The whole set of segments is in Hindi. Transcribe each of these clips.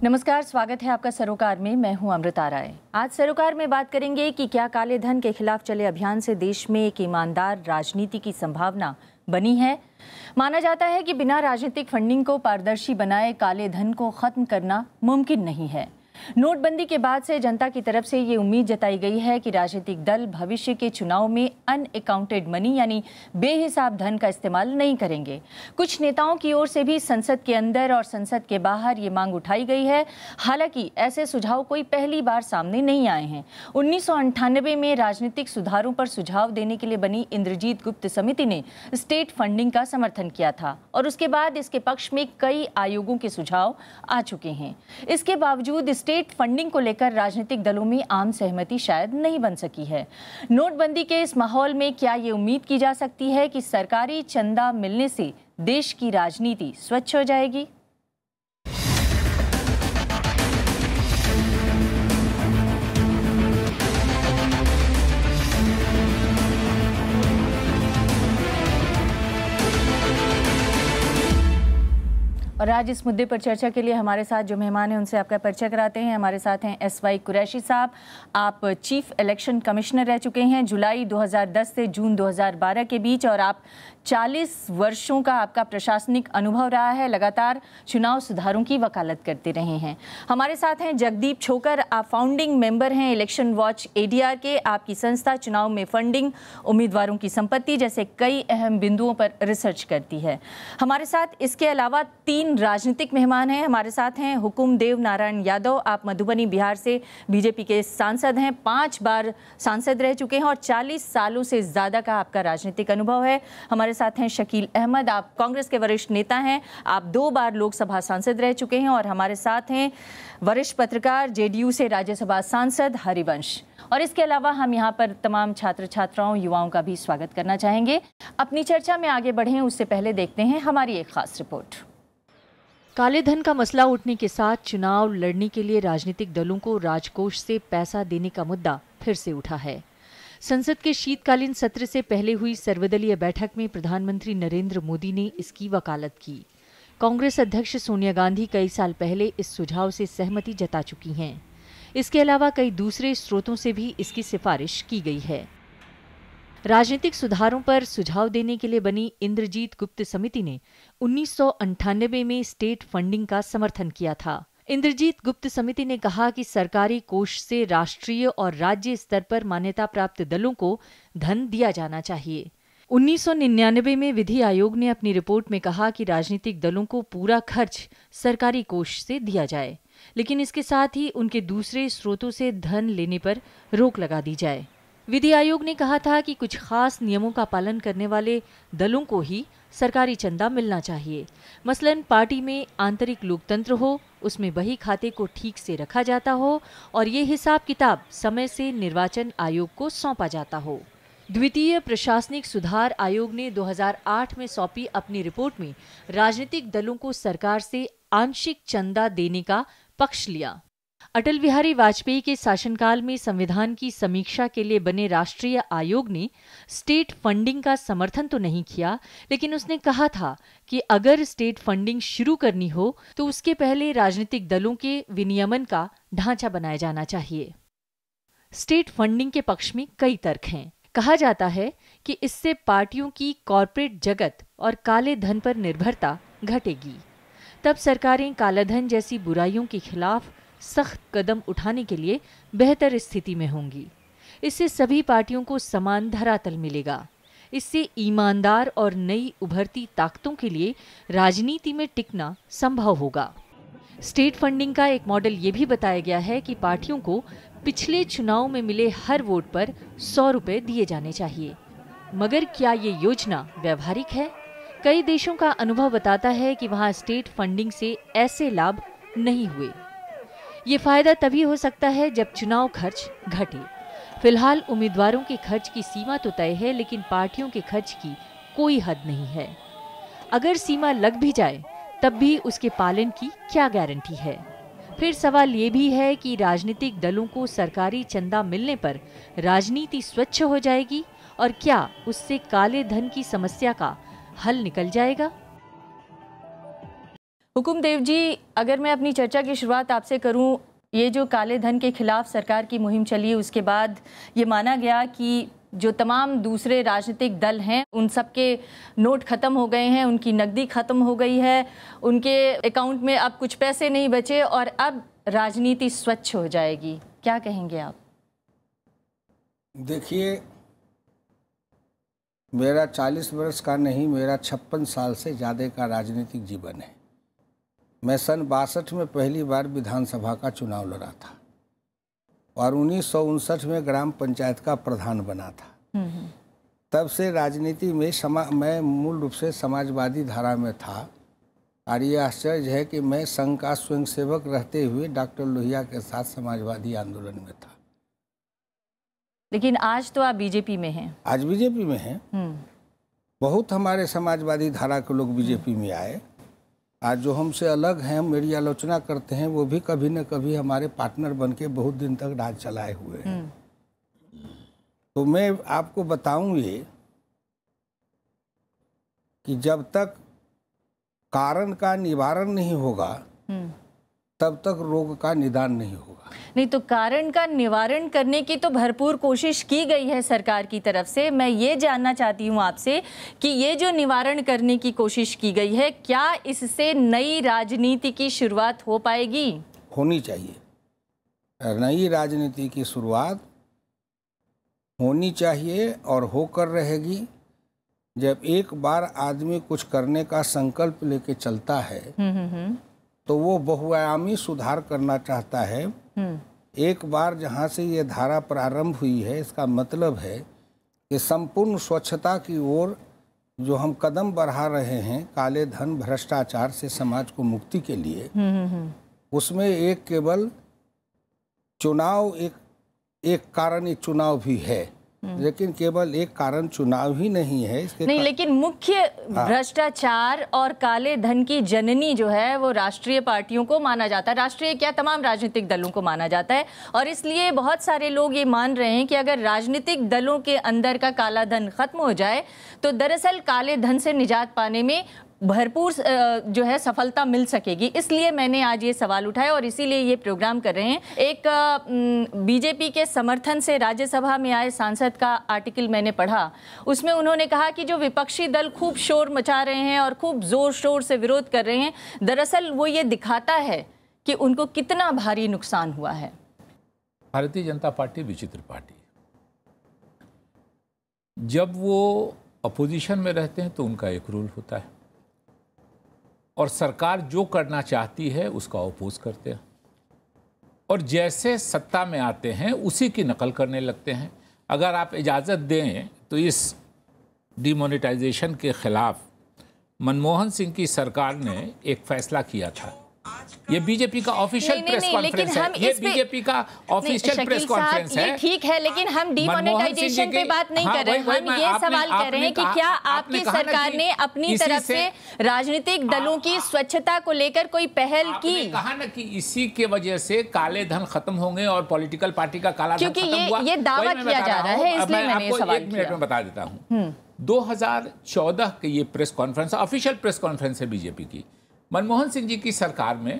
नमस्कार, स्वागत है आपका सरोकार में। मैं हूं अमृता राय। आज सरोकार में बात करेंगे कि क्या काले धन के खिलाफ चले अभियान से देश में एक ईमानदार राजनीति की संभावना बनी है। माना जाता है कि बिना राजनीतिक फंडिंग को पारदर्शी बनाए काले धन को खत्म करना मुमकिन नहीं है। नोटबंदी के बाद से जनता की तरफ से ये उम्मीद जताई गई है कि राजनीतिक दल भविष्य के चुनाव में अनअकाउंटेड मनी यानी बेहिसाब धन का इस्तेमाल नहीं करेंगे। कुछ नेताओं की ओर से भी संसद के अंदर और संसद के बाहर ये मांग उठाई गई है। हालांकि ऐसे सुझाव कोई पहली बार सामने नहीं आए हैं। 1998 में राजनीतिक सुधारों पर सुझाव देने के लिए बनी इंद्रजीत गुप्त समिति ने स्टेट फंडिंग का समर्थन किया था और उसके बाद इसके पक्ष में कई आयोगों के सुझाव आ चुके हैं। इसके बावजूद स्टेट फंडिंग को लेकर राजनीतिक दलों में आम सहमति शायद नहीं बन सकी है। नोटबंदी के इस माहौल में क्या ये उम्मीद की जा सकती है कि सरकारी चंदा मिलने से देश की राजनीति स्वच्छ हो जाएगी? और आज इस मुद्दे पर चर्चा के लिए हमारे साथ जो मेहमान हैं उनसे आपका परिचय कराते हैं। हमारे साथ हैं एसवाई कुरैशी साहब। आप चीफ इलेक्शन कमिश्नर रह चुके हैं जुलाई 2010 से जून 2012 के बीच और आप 40 वर्षों का आपका प्रशासनिक अनुभव रहा है। लगातार चुनाव सुधारों की वकालत करते रहे हैं। हमारे साथ हैं जगदीप छोकर। आप फाउंडिंग मेंबर हैं इलेक्शन वॉच एडीआर के। आपकी संस्था चुनाव में फंडिंग, उम्मीदवारों की संपत्ति जैसे कई अहम बिंदुओं पर रिसर्च करती है। हमारे साथ इसके अलावा 3 राजनीतिक मेहमान हैं। हमारे साथ हैं हुकुमदेव नारायण यादव। आप मधुबनी बिहार से बीजेपी के सांसद हैं, 5 बार सांसद रह चुके हैं और 40 सालों से ज्यादा का आपका राजनीतिक अनुभव है। हमारे साथ हैं शकील अहमद। आप कांग्रेस के वरिष्ठ नेता हैं। आप 2 बार लोकसभा सांसद रह चुके हैं और हमारे साथ हैं वरिष्ठ पत्रकार, जेडीयू से राज्यसभा सांसद हरिवंश। और इसके अलावा हम यहाँ पर तमाम छात्र छात्राओं, युवाओं का भी स्वागत करना चाहेंगे। अपनी चर्चा में आगे बढ़ें उससे पहले देखते हैं हमारी एक खास रिपोर्ट। काले धन का मसला उठने के साथ चुनाव लड़ने के लिए राजनीतिक दलों को राजकोष से पैसा देने का मुद्दा फिर से उठा है। संसद के शीतकालीन सत्र से पहले हुई सर्वदलीय बैठक में प्रधानमंत्री नरेंद्र मोदी ने इसकी वकालत की। कांग्रेस अध्यक्ष सोनिया गांधी कई साल पहले इस सुझाव से सहमति जता चुकी हैं। इसके अलावा कई दूसरे स्रोतों से भी इसकी सिफारिश की गई है। राजनीतिक सुधारों पर सुझाव देने के लिए बनी इंद्रजीत गुप्त समिति ने 1998 में स्टेट फंडिंग का समर्थन किया था। इंद्रजीत गुप्त समिति ने कहा कि सरकारी कोष से राष्ट्रीय और राज्य स्तर पर मान्यता प्राप्त दलों को धन दिया जाना चाहिए। 1999 में विधि आयोग ने अपनी रिपोर्ट में कहा कि राजनीतिक दलों को पूरा खर्च सरकारी कोष से दिया जाए, लेकिन इसके साथ ही उनके दूसरे स्रोतों से धन लेने पर रोक लगा दी जाए। विधि आयोग ने कहा था कि कुछ खास नियमों का पालन करने वाले दलों को ही सरकारी चंदा मिलना चाहिए। मसलन पार्टी में आंतरिक लोकतंत्र हो, उसमें बही खाते को ठीक से रखा जाता हो और ये हिसाब किताब समय से निर्वाचन आयोग को सौंपा जाता हो। द्वितीय प्रशासनिक सुधार आयोग ने 2008 में सौंपी अपनी रिपोर्ट में राजनीतिक दलों को सरकार से आंशिक चंदा देने का पक्ष लिया। अटल बिहारी वाजपेयी के शासनकाल में संविधान की समीक्षा के लिए बने राष्ट्रीय आयोग ने स्टेट फंडिंग का समर्थन तो नहीं किया, लेकिन उसने कहा था कि अगर स्टेट फंडिंग शुरू करनी हो तो उसके पहले राजनीतिक दलों के विनियमन का ढांचा बनाया जाना चाहिए। स्टेट फंडिंग के पक्ष में कई तर्क हैं। कहा जाता है कि इससे पार्टियों की कॉरपोरेट जगत और काले धन पर निर्भरता घटेगी। तब सरकारें कालाधन जैसी बुराइयों के खिलाफ सख्त कदम उठाने के लिए बेहतर स्थिति में होंगी। इससे सभी पार्टियों को समान धरातल मिलेगा। इससे ईमानदार और नई उभरती ताकतों के लिए राजनीति में टिकना संभव होगा। स्टेट फंडिंग का एक मॉडल ये भी बताया गया है कि पार्टियों को पिछले चुनाव में मिले हर वोट पर 100 रुपए दिए जाने चाहिए। मगर क्या ये योजना व्यवहारिक है? कई देशों का अनुभव बताता है कि वहां स्टेट फंडिंग से ऐसे लाभ नहीं हुए। ये फायदा तभी हो सकता है जब चुनाव खर्च घटे। फिलहाल उम्मीदवारों के खर्च की सीमा तो तय है, लेकिन पार्टियों के खर्च की कोई हद नहीं है। अगर सीमा लग भी जाए तब भी उसके पालन की क्या गारंटी है? फिर सवाल ये भी है कि राजनीतिक दलों को सरकारी चंदा मिलने पर राजनीति स्वच्छ हो जाएगी और क्या उससे काले धन की समस्या का हल निकल जाएगा? हुकुमदेव जी, अगर मैं अपनी चर्चा की शुरुआत आपसे करूं, ये जो काले धन के खिलाफ सरकार की मुहिम चली, उसके बाद ये माना गया कि जो तमाम दूसरे राजनीतिक दल हैं उन सब के नोट ख़त्म हो गए हैं, उनकी नकदी ख़त्म हो गई है, उनके अकाउंट में अब कुछ पैसे नहीं बचे और अब राजनीति स्वच्छ हो जाएगी। क्या कहेंगे आप? देखिए, मेरा 40 वर्ष का नहीं, मेरा 56 साल से ज़्यादा का राजनीतिक जीवन है। मैं सन 62 में पहली बार विधानसभा का चुनाव लड़ा था और 1959 में ग्राम पंचायत का प्रधान बना था। तब से राजनीति में मैं मूल रूप से समाजवादी धारा में था और ये आश्चर्य है कि मैं संघ का स्वयंसेवक रहते हुए डॉक्टर लोहिया के साथ समाजवादी आंदोलन में था। लेकिन आज तो आप बीजेपी में हैं। आज बीजेपी में हैं। बहुत हमारे समाजवादी धारा के लोग बीजेपी में आए। आज जो हमसे अलग हैं, मेरी आलोचना करते हैं, वो भी कभी न कभी हमारे पार्टनर बन के बहुत दिन तक राज चलाए हुए हैं। तो मैं आपको बताऊं ये कि जब तक कारण का निवारण नहीं होगा तब तक रोग का निदान नहीं होगा। नहीं तो कारण का निवारण करने की तो भरपूर कोशिश की गई है सरकार की तरफ से। मैं ये जानना चाहती हूँ आपसे कि ये जो निवारण करने की कोशिश की गई है, क्या इससे नई राजनीति की शुरुआत हो पाएगी? होनी चाहिए। नई राजनीति की शुरुआत होनी चाहिए और होकर रहेगी। जब एक बार आदमी कुछ करने का संकल्प लेके चलता है तो वो बहुआयामी सुधार करना चाहता है। एक बार जहाँ से ये धारा प्रारंभ हुई है, इसका मतलब है कि संपूर्ण स्वच्छता की ओर जो हम कदम बढ़ा रहे हैं, काले धन भ्रष्टाचार से समाज को मुक्ति के लिए, उसमें एक केवल चुनाव एक कारण एक चुनाव भी है, लेकिन केवल एक कारण चुनाव ही नहीं है इसके नहीं, लेकिन मुख्य भ्रष्टाचार और काले धन की जननी जो है वो राष्ट्रीय पार्टियों को माना जाता है, राष्ट्रीय क्या तमाम राजनीतिक दलों को माना जाता है। और इसलिए बहुत सारे लोग ये मान रहे हैं कि अगर राजनीतिक दलों के अंदर का काला धन खत्म हो जाए तो दरअसल काले धन से निजात पाने में भरपूर जो है सफलता मिल सकेगी। इसलिए मैंने आज ये सवाल उठाया और इसीलिए ये प्रोग्राम कर रहे हैं। एक बीजेपी के समर्थन से राज्यसभा में आए सांसद का आर्टिकल मैंने पढ़ा, उसमें उन्होंने कहा कि जो विपक्षी दल खूब शोर मचा रहे हैं और खूब जोर शोर से विरोध कर रहे हैं, दरअसल वो ये दिखाता है कि उनको कितना भारी नुकसान हुआ है। भारतीय जनता पार्टी विचित्र पार्टी, जब वो अपोजिशन में रहते हैं तो उनका एक रूल होता है और सरकार जो करना चाहती है उसका अपोज करते हैं, और जैसे सत्ता में आते हैं उसी की नकल करने लगते हैं। अगर आप इजाज़त दें तो इस डिमोनेटाइजेशन के खिलाफ मनमोहन सिंह की सरकार ने एक फैसला किया था। ये बीजेपी का ऑफिशियल प्रेस कॉन्फ्रेंस है, ये बीजेपी का ऑफिशियल प्रेस कॉन्फ्रेंस है। ठीक है, लेकिन हम डिमोनेटाइजेशन पे बात नहीं कर रहे हैं। हम ये सवाल कर रहे हैं कि क्या आपकी सरकार ने अपनी तरफ से राजनीतिक दलों की स्वच्छता को लेकर कोई पहल की? कहा ना कि इसी के वजह से काले धन खत्म होंगे और पॉलिटिकल पार्टी का काला धन खत्म हुआ, ये दावा किया जा रहा है, इसलिए मैंने ये सवाल किया। 1 मिनट में बता देता हूँ। 2014 के ये press conference, official press conference है बीजेपी की। मनमोहन सिंह जी की सरकार में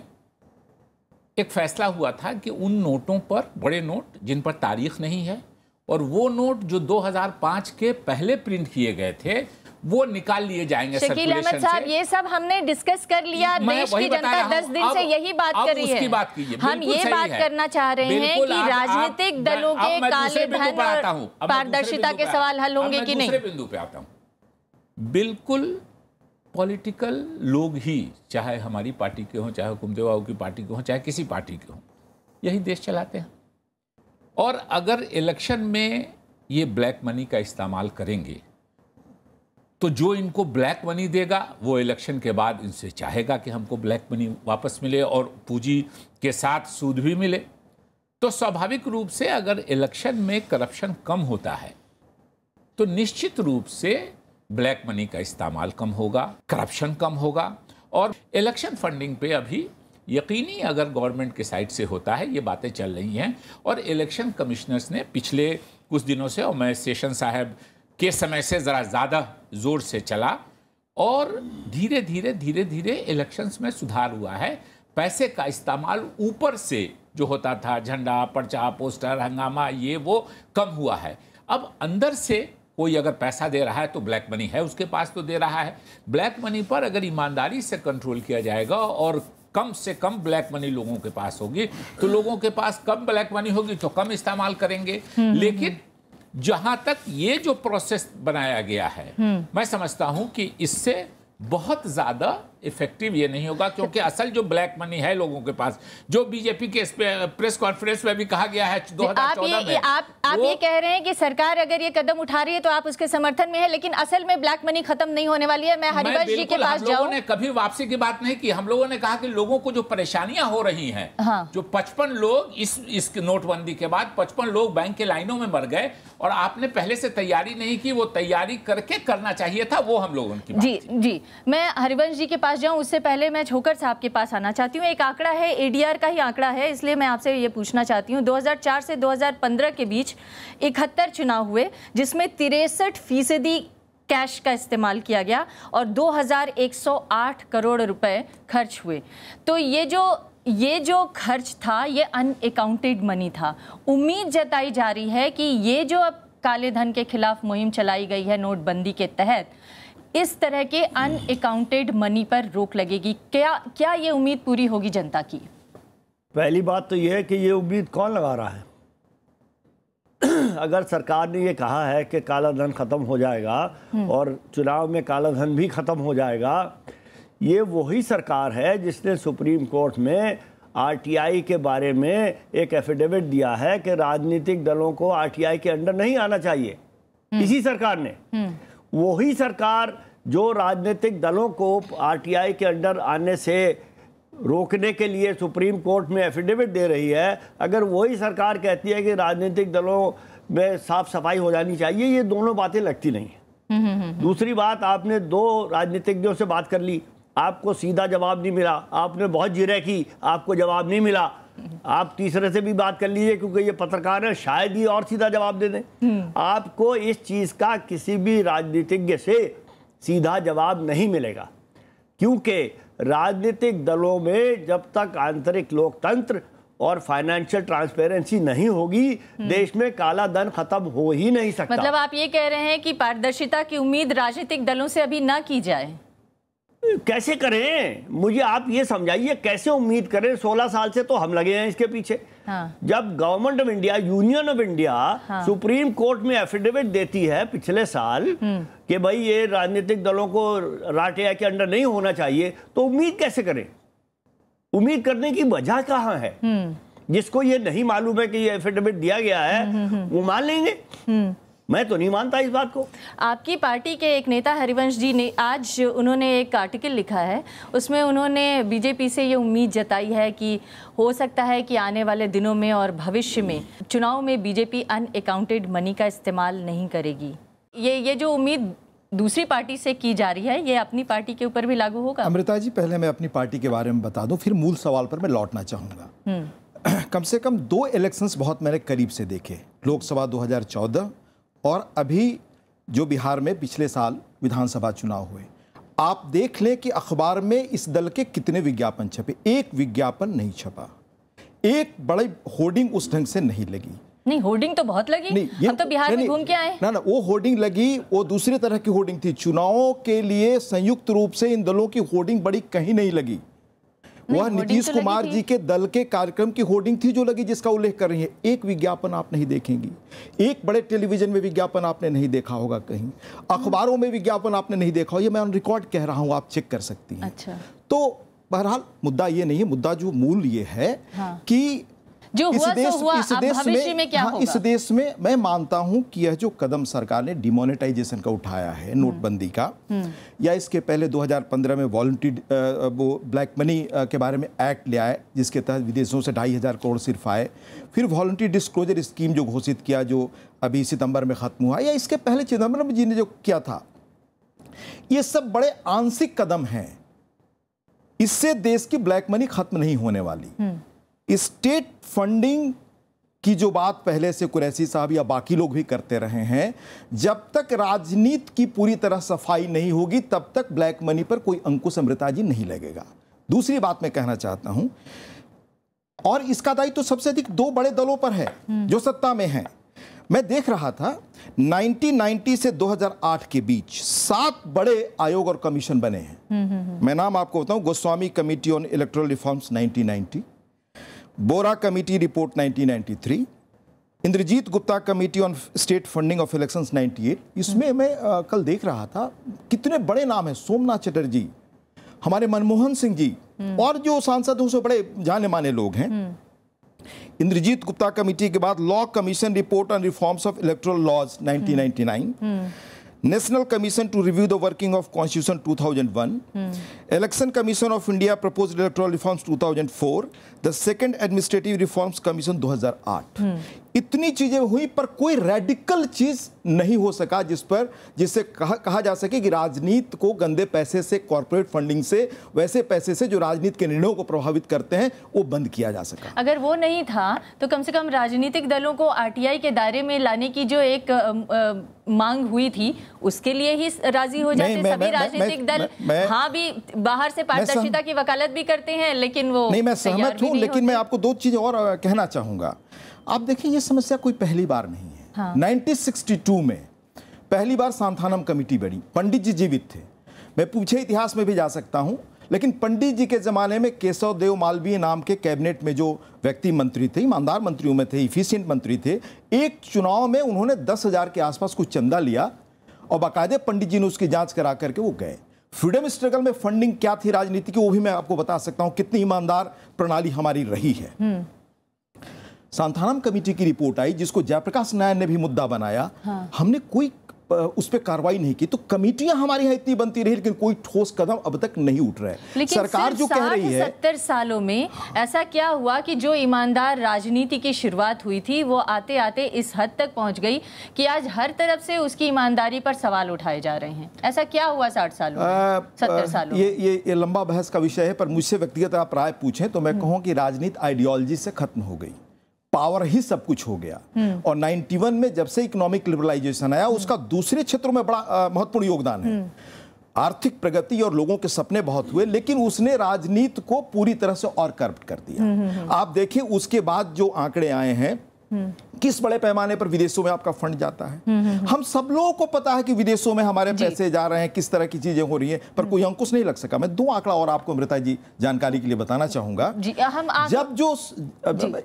एक फैसला हुआ था कि उन नोटों पर, बड़े नोट जिन पर तारीख नहीं है, और वो नोट जो 2005 के पहले प्रिंट किए गए थे वो निकाल लिए जाएंगे शकील अहमद साहब, ये सब हमने डिस्कस कर लिया। देश की जनता 10 दिन से यही बात कर रही है। बात हम ये बात करना चाह रहे हैं कि राजनीतिक दलों के काले धन और पारदर्शिता के सवाल हल होंगे कि नहीं। दूसरे बिंदु पे आता हूं। बिल्कुल पॉलिटिकल लोग ही, चाहे हमारी पार्टी के हों, चाहे हुकुमदेव बाबू की पार्टी के हों, चाहे किसी पार्टी के हों, यही देश चलाते हैं। और अगर इलेक्शन में ये ब्लैक मनी का इस्तेमाल करेंगे तो जो इनको ब्लैक मनी देगा वो इलेक्शन के बाद इनसे चाहेगा कि हमको ब्लैक मनी वापस मिले और पूंजी के साथ सूद भी मिले। तो स्वाभाविक रूप से अगर इलेक्शन में करप्शन कम होता है तो निश्चित रूप से ब्लैक मनी का इस्तेमाल कम होगा, करप्शन कम होगा। और इलेक्शन फंडिंग पे अभी यकीनी अगर गवर्नमेंट के साइड से होता है, ये बातें चल रही हैं। और इलेक्शन कमिश्नर्स ने पिछले कुछ दिनों से, और मैं सेशन साहब के समय से ज़रा ज़्यादा ज़ोर से चला, और धीरे धीरे इलेक्शंस में सुधार हुआ है। पैसे का इस्तेमाल ऊपर से जो होता था, झंडा, पर्चा, पोस्टर, हंगामा, ये वो कम हुआ है। अब अंदर से कोई अगर पैसा दे रहा है तो ब्लैक मनी है उसके पास तो दे रहा है। ब्लैक मनी पर अगर ईमानदारी से कंट्रोल किया जाएगा और कम से कम ब्लैक मनी लोगों के पास होगी तो लोगों के पास कम ब्लैक मनी होगी तो कम इस्तेमाल करेंगे। लेकिन जहां तक ये जो प्रोसेस बनाया गया है, मैं समझता हूं कि इससे बहुत ज्यादा इफेक्टिव ये नहीं होगा, क्योंकि असल जो ब्लैक मनी है लोगों के पास, जो बीजेपी के प्रेस कॉन्फ्रेंस में भी कहा गया है 2014 में, आप ये कह रहे हैं कि सरकार अगर ये कदम उठा रही है तो आप उसके समर्थन में है, लेकिन असल में ब्लैक मनी खत्म नहीं होने वाली है। मैं हरिवंश जी के पास जाऊं। लोगों ने कभी वापसी की बात नहीं की। हम लोगों ने कहा कि लोगों को जो परेशानियां हो रही हैं, हाँ। जो 55 लोग इस नोटबंदी के बाद 55 लोग बैंक के लाइनों में मर गए और आपने पहले से तैयारी नहीं की, वो तैयारी करके करना चाहिए था, वो हम लोगों की जी मैं हरिवंश जी के पास जाऊं उससे पहले मैं छोकर साहब के पास आना चाहती हूं। एक आंकड़ा है, एडीआर का ही आंकड़ा है, इसलिए मैं आपसे ये पूछना चाहती हूं। 2004 से 2015 के बीच 71 चुनाव हुए जिसमें 63% कैश का इस्तेमाल किया गया और 2108 करोड़ रुपए खर्च हुए। तो ये जो खर्च था ये अनअकाउंटेड मनी था। उम्मीद जताई जा रही है कि ये जो अब काले धन के खिलाफ मुहिम चलाई गई है नोटबंदी के तहत, इस तरह के अनअकाउंटेड मनी पर रोक लगेगी। क्या ये उम्मीद पूरी होगी जनता की? पहली बात तो ये है कि ये उम्मीद कौन लगा रहा है? अगर सरकार ने ये कहा है कि काला धन खत्म हो जाएगा और चुनाव में काला धन भी खत्म हो जाएगा, ये वही सरकार है जिसने सुप्रीम कोर्ट में आरटीआई के बारे में एक एफिडेविट दिया है कि राजनीतिक दलों को आरटीआई के अंडर नहीं आना चाहिए। इसी सरकार ने, वही सरकार जो राजनीतिक दलों को आरटीआई के अंडर आने से रोकने के लिए सुप्रीम कोर्ट में एफिडेविट दे रही है, अगर वही सरकार कहती है कि राजनीतिक दलों में साफ सफाई हो जानी चाहिए, ये दोनों बातें लगती नहीं है। दूसरी बात, आपने 2 राजनीतिज्ञों से बात कर ली, आपको सीधा जवाब नहीं मिला, आपने बहुत जिरह की, आपको जवाब नहीं मिला। आप तीसरे से भी बात कर लीजिए क्योंकि ये पत्रकार है, शायद ही और सीधा जवाब दे दें। आपको इस चीज का किसी भी राजनीतिज्ञ से सीधा जवाब नहीं मिलेगा, क्योंकि राजनीतिक दलों में जब तक आंतरिक लोकतंत्र और फाइनेंशियल ट्रांसपेरेंसी नहीं होगी, देश में काला धन खत्म हो ही नहीं सकता। मतलब आप ये कह रहे हैं कि पारदर्शिता की उम्मीद राजनीतिक दलों से अभी ना की जाए? कैसे करें, मुझे आप ये समझाइए, कैसे उम्मीद करें? 16 साल से तो हम लगे हैं इसके पीछे। हाँ। जब government of India, union of India, हाँ। सुप्रीम कोर्ट में एफिडेविट देती है पिछले साल कि भाई ये राजनीतिक दलों को आरटीआई के अंडर नहीं होना चाहिए, तो उम्मीद कैसे करें? उम्मीद करने की वजह कहाँ है? जिसको ये नहीं मालूम है कि ये एफिडेविट दिया गया है, वो मान लेंगे? मैं तो नहीं मानता इस बात को। आपकी पार्टी के एक नेता हरिवंश जी ने आज उन्होंने एक आर्टिकल लिखा है, उसमें उन्होंने बीजेपी से ये उम्मीद जताई है कि हो सकता है कि आने वाले दिनों में और भविष्य में चुनाव में बीजेपी अनअकाउंटेड मनी का इस्तेमाल नहीं करेगी। ये जो उम्मीद दूसरी पार्टी से की जा रही है, ये अपनी पार्टी के ऊपर भी लागू होगा? अमृता जी, पहले मैं अपनी पार्टी के बारे में बता दूं, फिर मूल सवाल पर मैं लौटना चाहूँगा। कम से कम 2 इलेक्शंस बहुत मैंने करीब से देखे, लोकसभा 2014 और अभी जो बिहार में पिछले साल विधानसभा चुनाव हुए। आप देख लें कि अखबार में इस दल के कितने विज्ञापन छपे, एक विज्ञापन नहीं छपा, एक बड़ी होर्डिंग उस ढंग से नहीं लगी। नहीं, होर्डिंग तो बहुत लगी। नहीं, हम तो बिहार में घूम के आए। ना, वो होर्डिंग लगी, वो दूसरे तरह की होर्डिंग थी। चुनावों के लिए संयुक्त रूप से इन दलों की होर्डिंग बड़ी कहीं नहीं लगी। वह नीतीश कुमार जी के दल के कार्यक्रम की होर्डिंग थी जो लगी, जिसका उल्लेख कर रही है। एक विज्ञापन आप नहीं देखेंगी, एक बड़े टेलीविजन में विज्ञापन आपने नहीं देखा होगा, कहीं अखबारों में विज्ञापन आपने नहीं देखा हो। ये मैं ऑन रिकॉर्ड कह रहा हूं, आप चेक कर सकती हैं। अच्छा। तो बहरहाल मुद्दा ये नहीं है, मुद्दा जो मूल ये है कि जो हुआ सो हुआ, अब भविष्य में क्या होगा? इस देश में मैं मानता हूं कि यह जो कदम सरकार ने डिमोनेटाइजेशन का उठाया है, नोटबंदी का, या इसके पहले 2015 में वॉलंटरी वो ब्लैक मनी के बारे में एक्ट ले आए, जिसके तहत विदेशों से 2,500 करोड़ सिर्फ आए, फिर वॉलंटरी डिस्क्लोजर स्कीम जो घोषित किया, जो अभी सितंबर में खत्म हुआ, या इसके पहले चिदम्बरम जी ने जो किया था, ये सब बड़े आंशिक कदम हैं। इससे देश की ब्लैक मनी खत्म नहीं होने वाली। स्टेट फंडिंग की जो बात पहले से कुरैशी साहब या बाकी लोग भी करते रहे हैं, जब तक राजनीति की पूरी तरह सफाई नहीं होगी तब तक ब्लैक मनी पर कोई अंकुश अमृताजी नहीं लगेगा। दूसरी बात मैं कहना चाहता हूं, और इसका दायित्व तो सबसे अधिक दो बड़े दलों पर है जो सत्ता में हैं। मैं देख रहा था 1990 से 2008 के बीच 7 बड़े आयोग और कमीशन बने हैं। मैं नाम आपको बताऊं, Goswami committee on electoral reforms 1990, Vohra committee report 1993, Indrajit Gupta committee on state funding of elections 98। इसमें मैं कल देख रहा था कितने बड़े नाम हैं, सोमनाथ चटर्जी, हमारे मनमोहन सिंह जी, और जो सांसद उनसे बड़े जाने माने लोग हैं। इंद्रजीत गुप्ता कमेटी के बाद law commission report on reforms of electoral laws 1999, national commission to review the working of constitution 2001, election commission of India proposed electoral reforms 2004, the second administrative reforms commission 2008। इतनी चीजें हुई पर कोई रेडिकल चीज नहीं हो सका जिससे कहा जा सके कि राजनीति को गंदे पैसे से, कॉर्पोरेट फंडिंग से, वैसे पैसे से जो राजनीति के निर्णयों को प्रभावित करते हैं, वो बंद किया जा सका। अगर वो नहीं था तो कम से कम राजनीतिक दलों को आरटीआई के दायरे में लाने की जो एक मांग हुई थी उसके लिए ही राजी हो जाते सभी राजनीतिक दल। हाँ, भी बाहर से पारदर्शिता की वकालत भी करते हैं, लेकिन वो नहीं, मैं सहमत हूँ, लेकिन मैं आपको दो चीजें और कहना चाहूंगा। आप देखिए, ये समस्या कोई पहली बार नहीं है। हाँ। 1962 में पहली बार सांथानम कमेटी बनी, पंडित जी जीवित थे। मैं पूछे इतिहास में भी जा सकता हूं, लेकिन पंडित जी के जमाने में केशव देव मालवीय नाम के कैबिनेट में जो व्यक्ति मंत्री थे, ईमानदार मंत्रियों में थे, इफिशिएंट मंत्री थे, एक चुनाव में उन्होंने 10,000 के आसपास कुछ चंदा लिया और बाकायदे पंडित जी ने उसकी जांच करा करके वो गए। फ्रीडम स्ट्रगल में फंडिंग क्या थी राजनीति की, वो भी मैं आपको बता सकता हूं, कितनी ईमानदार प्रणाली हमारी रही है। सांथानम कमेटी की रिपोर्ट आई जिसको जयप्रकाश नारायण ने भी मुद्दा बनाया। हाँ। हमने कोई उस पर कार्रवाई नहीं की, तो कमेटियां हमारे यहाँ इतनी बनती रही, लेकिन कोई ठोस कदम अब तक नहीं उठ रहा है। सरकार जो कह रही है 70 सालों में ऐसा क्या हुआ कि जो ईमानदार राजनीति की शुरुआत हुई थी वो आते आते इस हद तक पहुंच गई कि आज हर तरफ से उसकी ईमानदारी पर सवाल उठाए जा रहे हैं। ऐसा क्या हुआ 60 सालों में, 70 सालों में? ये लंबा बहस का विषय है, पर मुझसे व्यक्तिगत आप राय पूछें तो मैं कहूँ कि राजनीति आइडियोलॉजी से खत्म हो गई, पावर ही सब कुछ हो गया। और 91 में जब से इकोनॉमिक लिबरलाइजेशन आया, उसका दूसरे क्षेत्रों में बड़ा महत्वपूर्ण योगदान है। आर्थिक प्रगति और लोगों के सपने बहुत हुए, लेकिन उसने राजनीति को पूरी तरह से और करप्ट कर दिया। आप देखिए उसके बाद जो आंकड़े आए हैं, किस बड़े पैमाने पर विदेशों में आपका फंड जाता है। हम सब लोगों को पता है कि विदेशों में हमारे पैसे जा रहे हैं, किस तरह की चीजें हो रही हैं, पर कोई अंकुश नहीं लग सका। मैं 2 आंकड़ा और आपको अमृता जी जानकारी के लिए बताना चाहूंगा। जब जो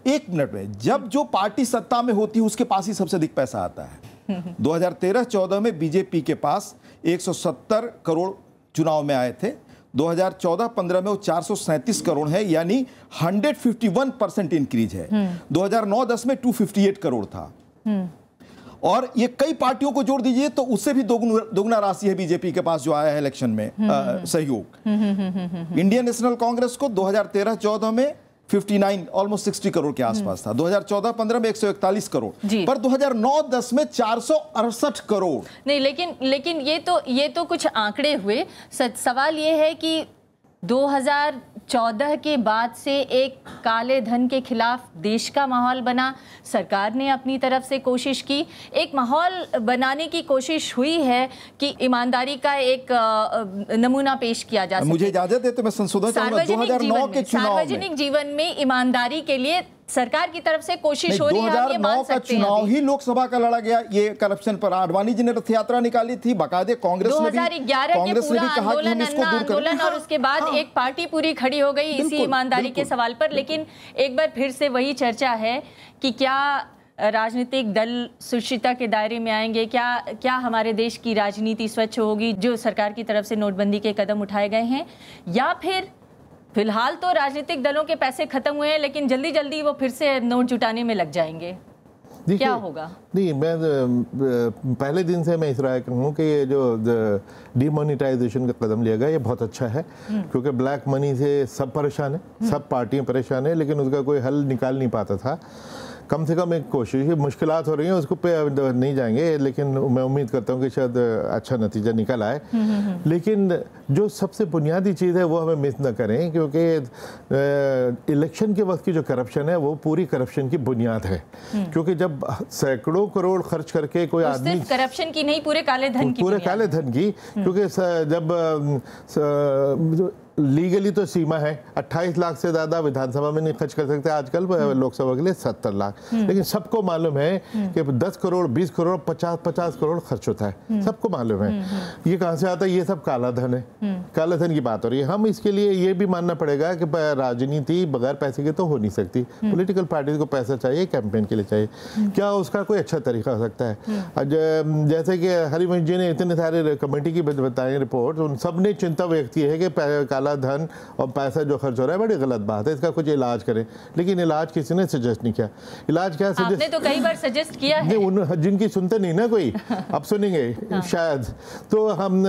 1 मिनट में, जब जो पार्टी सत्ता में होती है उसके पास ही सबसे अधिक पैसा आता है। 2013-14 में बीजेपी के पास 170 करोड़ चुनाव में आए थे। 2014-15 में वो 437 करोड़ है, यानी 151% इंक्रीज है। 2009-10 में 258 करोड़ था। और ये कई पार्टियों को जोड़ दीजिए तो उससे भी दोगुना राशि है बीजेपी के पास जो आया है इलेक्शन में सहयोग। इंडियन नेशनल कांग्रेस को 2013-14 में 59 ऑलमोस्ट 60 करोड़ के आसपास था। 2014-15 में 141 करोड़, पर 2009-10 में 468 करोड़। नहीं, लेकिन ये तो कुछ आंकड़े हुए। सवाल ये है कि 2014 के बाद से एक काले धन के खिलाफ देश का माहौल बना, सरकार ने अपनी तरफ से कोशिश की, एक माहौल बनाने की कोशिश हुई है कि ईमानदारी का एक नमूना पेश किया जा सके। मुझे इजाजत दे तो मैं संशोधन करूंगा। 2009 के चुनाव में सार्वजनिक जीवन में ईमानदारी के लिए सरकार की तरफ से कोशिश हो रही है। 2009 का चुनाव ही लोकसभा का लड़ा गया ये करप्शन पर। आडवाणी जी ने रथ यात्रा निकाली थी, बाकायदे कांग्रेस ने भी 2011 के पूरा आंदोलन और उसके बाद एक पार्टी पूरी खड़ी हो गई इसी ईमानदारी के सवाल पर। लेकिन एक बार फिर से वही चर्चा है कि क्या राजनीतिक दल सुरक्षिता के दायरे में आएंगे, क्या हमारे देश की राजनीति स्वच्छ होगी जो सरकार की तरफ से नोटबंदी के कदम उठाए गए हैं, या फिर फिलहाल तो राजनीतिक दलों के पैसे खत्म हुए हैं लेकिन जल्दी जल्दी वो फिर से नोट जुटाने में लग जाएंगे? क्या होगा? नहीं, मैं पहले दिन से मैं इस राय का हूँ कि ये जो डीमोनेटाइजेशन का कदम लिया गया ये बहुत अच्छा है, क्योंकि ब्लैक मनी से सब परेशान है, सब पार्टियां परेशान है, लेकिन उसका कोई हल निकाल नहीं पाता था। कम से कम एक कोशिश, मुश्किलात हो रही हैं उसको पे नहीं जाएंगे, लेकिन मैं उम्मीद करता हूँ कि शायद अच्छा नतीजा निकल आए। लेकिन जो सबसे बुनियादी चीज़ है वो हमें मिस न करें, क्योंकि इलेक्शन के वक्त की जो करप्शन है वो पूरी करप्शन की बुनियाद है। क्योंकि जब सैकड़ों करोड़ खर्च करके कोई आदमी, करप्शन की नहीं, पूरे काले धन की, पूरे काले धन की, क्योंकि जब लीगली तो सीमा है 28 लाख से ज़्यादा विधानसभा में नहीं खर्च कर सकते आजकल, लोकसभा के लिए 70 लाख, लेकिन सबको मालूम है कि 10 करोड़ 20 करोड़ 50 करोड़ खर्च होता है, सबको मालूम है। ये कहाँ से आता है? ये सब काला धन है, काला धन की बात हो रही है। हम इसके लिए ये भी मानना पड़ेगा कि राजनीति बगैर पैसे के तो हो नहीं सकती। पॉलिटिकल पार्टी को पैसा चाहिए, कैंपेन के लिए चाहिए। क्या उसका कोई अच्छा तरीका हो सकता है? जैसे कि हरिवंश जी ने इतने सारे कमेटी की बताई रिपोर्ट, उन सब ने चिंता व्यक्त की है कि काला धन और पैसा जो खर्च हो रहा है बड़ी गलत बात है, इसका कुछ इलाज करें। लेकिन इलाज किसी ने सजेस्ट नहीं किया। इलाज क्या सजेस्ट? आपने तो कई बार सजेस्ट किया है। उन जिनकी सुनते नहीं ना कोई, अब सुनेंगे शायद। तो हम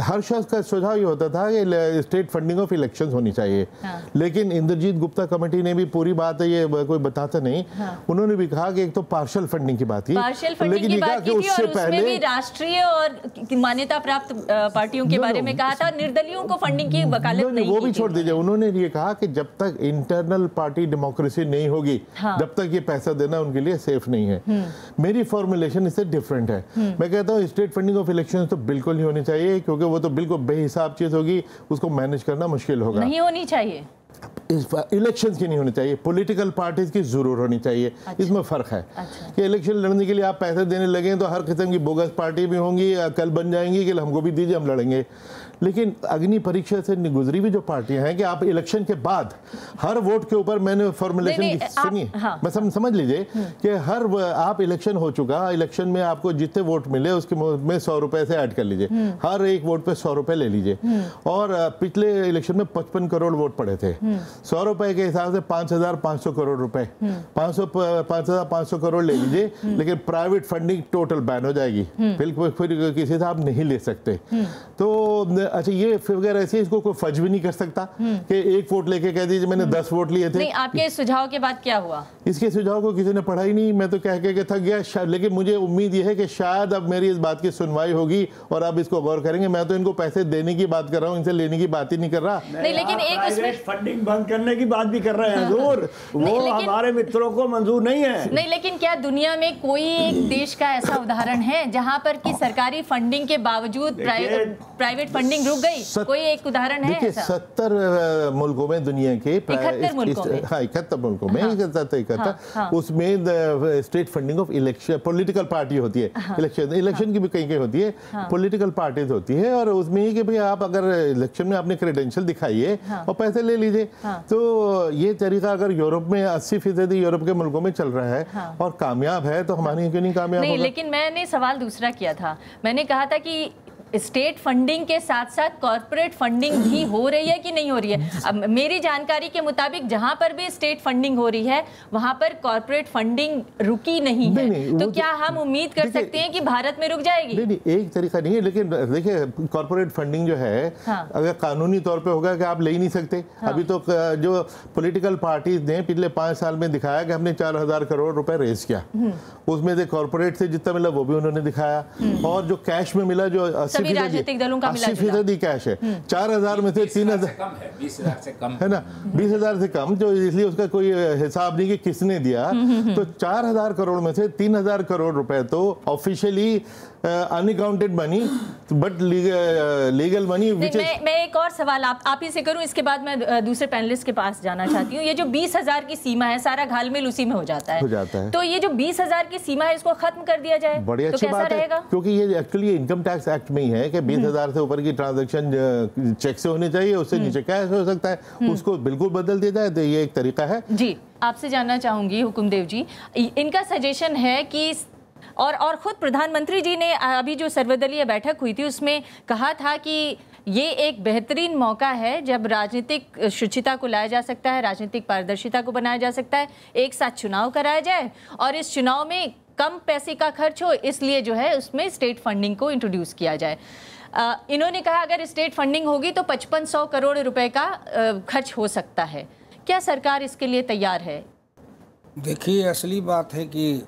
हर शख्स का सुझाव ये होता था कि स्टेट फंडिंग ऑफ इलेक्शंस होनी चाहिए, लेकिन इंद्रजीत गुप्ता कमेटी ने भी पूरी बात है ये कोई बताता नहीं, उन्होंने भी कहा कि एक तो पार्शियल फंडिंग की बात की, लेकिन ये कहा कि उससे पहले राष्ट्रीय और मान्यता प्राप्त पार्टियों के बारे में कहा था, निर्दलीयों को फंडिंग की वकालत नहीं, वो भी छोड़ दीजिए। उन्होंने ये कहा कि जब तक इंटरनल पार्टी डेमोक्रेसी नहीं होगी, जब तक ये पैसा देना उनके लिए सेफ नहीं है। मेरी फॉर्मुलेशन इससे डिफरेंट है। मैं कहता हूँ स्टेट फंडिंग ऑफ इलेक्शन तो बिल्कुल नहीं होनी चाहिए, क्योंकि वो तो बिल्कुल बेहिसाब चीज होगी, उसको मैनेज करना मुश्किल होगा। नहीं होनी चाहिए, इलेक्शंस की नहीं होनी चाहिए, पॉलिटिकल पार्टीज की जरूर होनी चाहिए। अच्छा। इसमें फर्क है कि इलेक्शन लड़ने के लिए आप पैसे देने लगे तो हर किस्म की बोगस पार्टी भी होंगी, कल बन जाएंगी कि हमको भी दीजिए हम लड़ेंगे। लेकिन अग्नि परीक्षा से गुजरी हुई जो पार्टियां हैं कि आप इलेक्शन के बाद हर वोट के ऊपर, मैंने फॉर्मुलेशन सुनिए, बस हम समझ लीजिए कि हर आप इलेक्शन हो चुका, इलेक्शन में आपको जितने वोट मिले उसके में 100 रुपए से ऐड कर लीजिए, हर एक वोट पे 100 रुपए ले लीजिए। और पिछले इलेक्शन में 55 करोड़ वोट पड़े थे, 100 रुपए के हिसाब से 5,500 करोड़ रुपए, 5,500 करोड़ ले लीजिए, लेकिन प्राइवेट फंडिंग टोटल बैन हो जाएगी, फिर किसी से आप नहीं ले सकते। तो अच्छा, ये फिगर ऐसी है, इसको कोई फर्ज भी नहीं कर सकता कि एक वोट लेके कह दीजिए मैंने 10 वोट लिए थे। नहीं, आपके सुझाव के बाद क्या हुआ? इसके सुझाव को किसी ने पढ़ा ही नहीं, मैं तो कह के थक गया। लेकिन मुझे उम्मीद ये है कि शायद अब मेरी इस बात की सुनवाई होगी और अब इसको गौर करेंगे। मैं तो इनको पैसे देने की बात कर रहा हूँ, इनसे लेने की बात ही नहीं कर रहा। नहीं, लेकिन एक फंडिंग बंद करने की बात भी कर रहे हैं हजूर, वो हमारे मित्रों को मंजूर नहीं है। नहीं, लेकिन क्या दुनिया में कोई एक देश का ऐसा उदाहरण है जहां पर कि सरकारी फंडिंग के बावजूद प्राइवेट फंडिंग रुक गई? कोई एक उदाहरण है ऐसा? 70 मुल्कों में, दुनिया के 71 मुल्कों में, 71 मुल्कों में, 71 उसमें state funding of election, political party होती है, इलेक्शन की भी कहीं होती है, पॉलिटिकल पार्टीज होती है, और उसमें ही कि भाई आप अगर इलेक्शन में अपने क्रेडेंशियल दिखाइए और पैसे ले लीजिए। तो ये तरीका अगर यूरोप में 80% यूरोप के मुल्कों में चल रहा है और कामयाब है, तो हमारे क्यों नहीं कामयाब होगा? लेकिन मैंने सवाल दूसरा किया था, मैंने कहा था कि स्टेट फंडिंग के साथ साथ कॉर्पोरेट फंडिंग भी हो रही है कि नहीं हो रही है? अब मेरी जानकारी के मुताबिक जहां पर भी स्टेट फंडिंग हो रही है वहां पर कॉर्पोरेट फंडिंग रुकी नहीं है। तो क्या हम उम्मीद कर सकते हैं कि भारत में रुक जाएगी? नहीं, एक तरीका नहीं है, लेकिन देखिए कॉर्पोरेट फंडिंग जो है अगर कानूनी तौर पे होगा कि आप ले ही नहीं सकते। अभी तो जो पॉलिटिकल पार्टीज ने पिछले 5 साल में दिखाया कि हमने 4,000 करोड़ रुपए रेज किया, उसमें से कॉर्पोरेट से जितना मिला वो भी उन्होंने दिखाया, और जो कैश में मिला जो 80% कैश है, 4,000 में से 3,000 20,000 से कम है ना, 20,000 से कम, जो इसलिए उसका कोई हिसाब नहीं कि किसने दिया। तो 4,000 करोड़ में से 3,000 करोड़ रुपए तो officially unaccounted money, but legal money. मैं एक और सवाल आप ही से करूं, इसके बाद मैं दूसरे पैनलिस्ट के पास जाना चाहती हूं। ये जो 20,000 की सीमा है, सारा घालमेल उसी में हो जाता है। तो ये जो 20,000 की सीमा है, इसको खत्म कर दिया जाए बड़ी अच्छी बात है, क्योंकि ये एक्चुअली इनकम टैक्स एक्ट में ही है कि 20,000 से ऊपर की ट्रांजैक्शन चेक से होनी चाहिए, उससे नीचे कैश हो सकता है, उसको बिल्कुल बदल दिया जाए। तो ये एक तरीका है। जी, आपसे जानना चाहूंगी हुकुमदेव जी, इनका सजेशन है कि और खुद प्रधानमंत्री जी ने अभी जो सर्वदलीय बैठक हुई थी उसमें कहा था कि ये एक बेहतरीन मौका है जब राजनीतिक शुचिता को लाया जा सकता है, राजनीतिक पारदर्शिता को बनाया जा सकता है, एक साथ चुनाव कराया जाए और इस चुनाव में कम पैसे का खर्च हो, इसलिए जो है उसमें स्टेट फंडिंग को इंट्रोड्यूस किया जाए। इन्होंने कहा अगर स्टेट फंडिंग होगी तो 5500 करोड़ रुपए का खर्च हो सकता है। क्या सरकार इसके लिए तैयार है? देखिए, असली बात है कि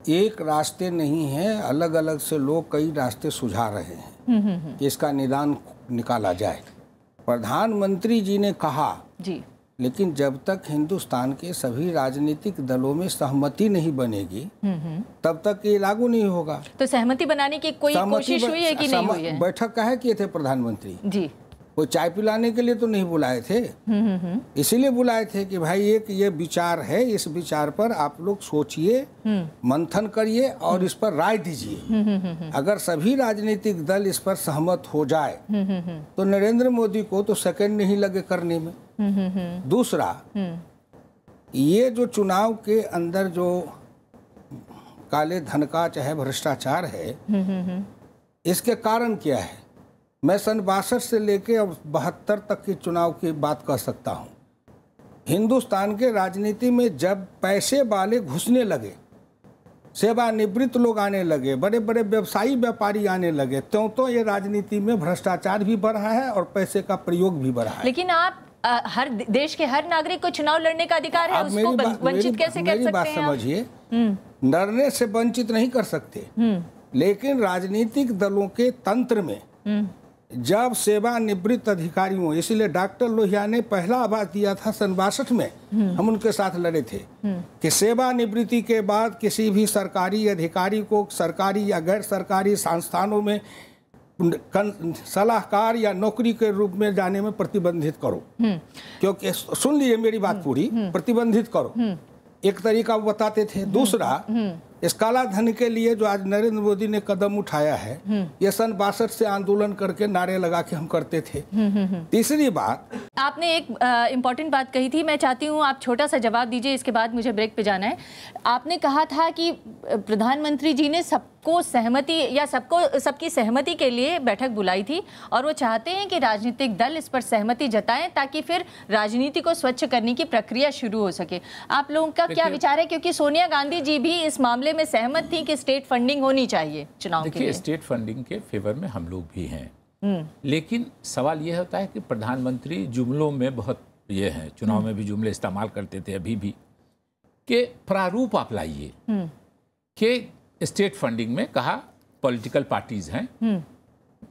एक रास्ते नहीं है, अलग अलग से लोग कई रास्ते सुझा रहे हैं कि इसका निदान निकाला जाए। प्रधानमंत्री जी ने कहा जी, लेकिन जब तक हिंदुस्तान के सभी राजनीतिक दलों में सहमति नहीं बनेगी तब तक ये लागू नहीं होगा। तो सहमति बनाने की कोई कोशिश हुई है कि नहीं हुई है? बैठक काहे किए थे प्रधानमंत्री जी? वो चाय पिलाने के लिए तो नहीं बुलाए थे, इसीलिए बुलाए थे कि भाई एक ये विचार है, इस विचार पर आप लोग सोचिए, मंथन करिए और इस पर राय दीजिए। अगर सभी राजनीतिक दल इस पर सहमत हो जाए तो नरेंद्र मोदी को तो सेकंड नहीं लगे करने में। दूसरा, ये जो चुनाव के अंदर जो काले धन का चाहे भ्रष्टाचार है, इसके कारण क्या है? मैं सन 62 से लेके अब 72 तक के चुनाव की बात कर सकता हूँ। हिंदुस्तान के राजनीति में जब पैसे वाले घुसने लगे, सेवानिवृत्त लोग आने लगे, बड़े बड़े व्यवसायी व्यापारी आने लगे, तो ये राजनीति में भ्रष्टाचार भी बढ़ा है और पैसे का प्रयोग भी बढ़ा है। लेकिन आप हर देश के हर नागरिक को चुनाव लड़ने का अधिकार है, उसको वंचित कैसे कर सकते हैं? मेरी बात समझिए, लड़ने से वंचित नहीं कर सकते, लेकिन राजनीतिक दलों के तंत्र में जब सेवानिवृत्त अधिकारियों, इसलिए डॉक्टर लोहिया ने पहला आवाज दिया था सन 62 में, हम उनके साथ लड़े थे कि सेवानिवृत्ति के बाद किसी भी सरकारी अधिकारी को सरकारी या गैर सरकारी संस्थानों में सलाहकार या नौकरी के रूप में जाने में प्रतिबंधित करो। क्योंकि सुन लीजिए मेरी बात पूरी, प्रतिबंधित करो, एक तरीका वो बताते थे। दूसरा, इस काला धन के लिए जो आज नरेंद्र मोदी ने कदम उठाया है, ये सन 62 से आंदोलन करके नारे लगा के हम करते थे। तीसरी बात, आपने एक इम्पॉर्टेंट बात कही थी, मैं चाहती हूँ आप छोटा सा जवाब दीजिए, इसके बाद मुझे ब्रेक पे जाना है। आपने कहा था कि प्रधानमंत्री जी ने सबको सहमति या सबकी सहमति के लिए बैठक बुलाई थी और वो चाहते हैं कि राजनीतिक दल इस पर सहमति जताएं ताकि फिर राजनीति को स्वच्छ करने की प्रक्रिया शुरू हो सके। आप लोगों का क्या विचार है? क्योंकि सोनिया गांधी जी भी इस मामले में सहमत थी कि स्टेट फंडिंग होनी चाहिए चुनाव के लिए। स्टेट फंडिंग के फेवर में हम लोग भी हैं, लेकिन सवाल यह होता है कि प्रधानमंत्री जुमलों में बहुत ये है, चुनाव में भी जुमले इस्तेमाल करते थे, अभी भी, कि प्रारूप आप लाइए कि स्टेट फंडिंग में कहा पॉलिटिकल पार्टीज हैं,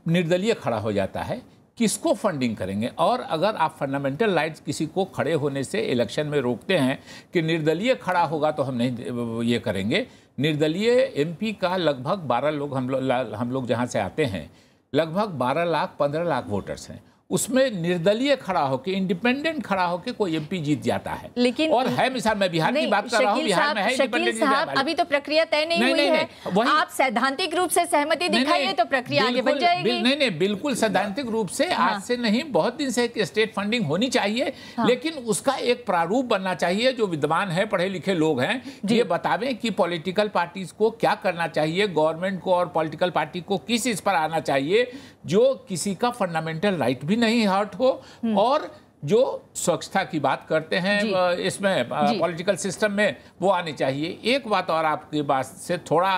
निर्दलीय खड़ा हो जाता है, किसको फंडिंग करेंगे? और अगर आप फंडामेंटल राइट्स किसी को खड़े होने से इलेक्शन में रोकते हैं कि निर्दलीय खड़ा होगा तो हम नहीं ये करेंगे। निर्दलीय एमपी का लगभग 12 लोग, हम लोग जहाँ से आते हैं, लगभग 12 लाख 15 लाख वोटर्स हैं, उसमें निर्दलीय खड़ा होकर, इंडिपेंडेंट खड़ा होकर कोई एमपी जीत जाता है। लेकिन और है मिसाल, मैं बिहार की बात कर रहा हूँ, बिहार में है शकील साहब, अभी तो प्रक्रिया तय नहीं हुई है। आप सैद्धांतिक रूप से सहमति दिखाइए तो प्रक्रिया आगे बढ़ जाएगी। नहीं, बिल्कुल सैद्धांतिक रूप से आज से नहीं, बहुत दिन से स्टेट फंडिंग होनी चाहिए, लेकिन उसका एक प्रारूप बनना चाहिए जो विद्वान है, पढ़े लिखे लोग हैं, ये बतावें कि पॉलिटिकल पार्टीज को क्या करना चाहिए, गवर्नमेंट को और पॉलिटिकल पार्टी को किस इस पर आना चाहिए जो किसी का फंडामेंटल राइट भी नहीं हर्ट हो, और जो स्वच्छता की बात करते हैं इसमें पॉलिटिकल सिस्टम में, वो आनी चाहिए। एक बात और आपकी बात से थोड़ा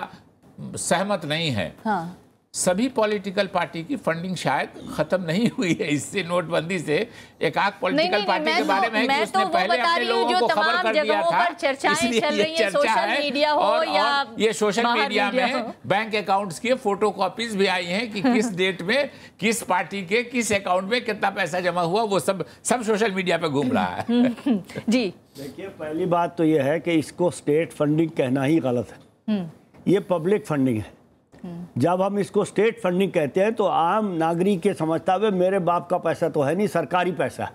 सहमत नहीं है, सभी पॉलिटिकल पार्टी की फंडिंग शायद खत्म नहीं हुई है इससे, नोटबंदी से। एक आध पॉलिटिकल पार्टी के बारे में है कि उसने पहले अपने लोगों को खबर कर दिया था, इसलिए ये चर्चा है। और ये सोशल मीडिया में बैंक अकाउंट्स की फोटोकॉपीज भी आई हैं कि किस डेट में किस पार्टी के किस अकाउंट में कितना पैसा जमा हुआ, वो सब सोशल मीडिया पे घूम रहा है। जी देखिए, पहली बात तो ये है कि इसको स्टेट फंडिंग कहना ही गलत है, ये पब्लिक फंडिंग है। जब हम इसको स्टेट फंडिंग कहते हैं तो आम नागरिक के समझता है मेरे बाप का पैसा तो है नहीं, सरकारी पैसा है।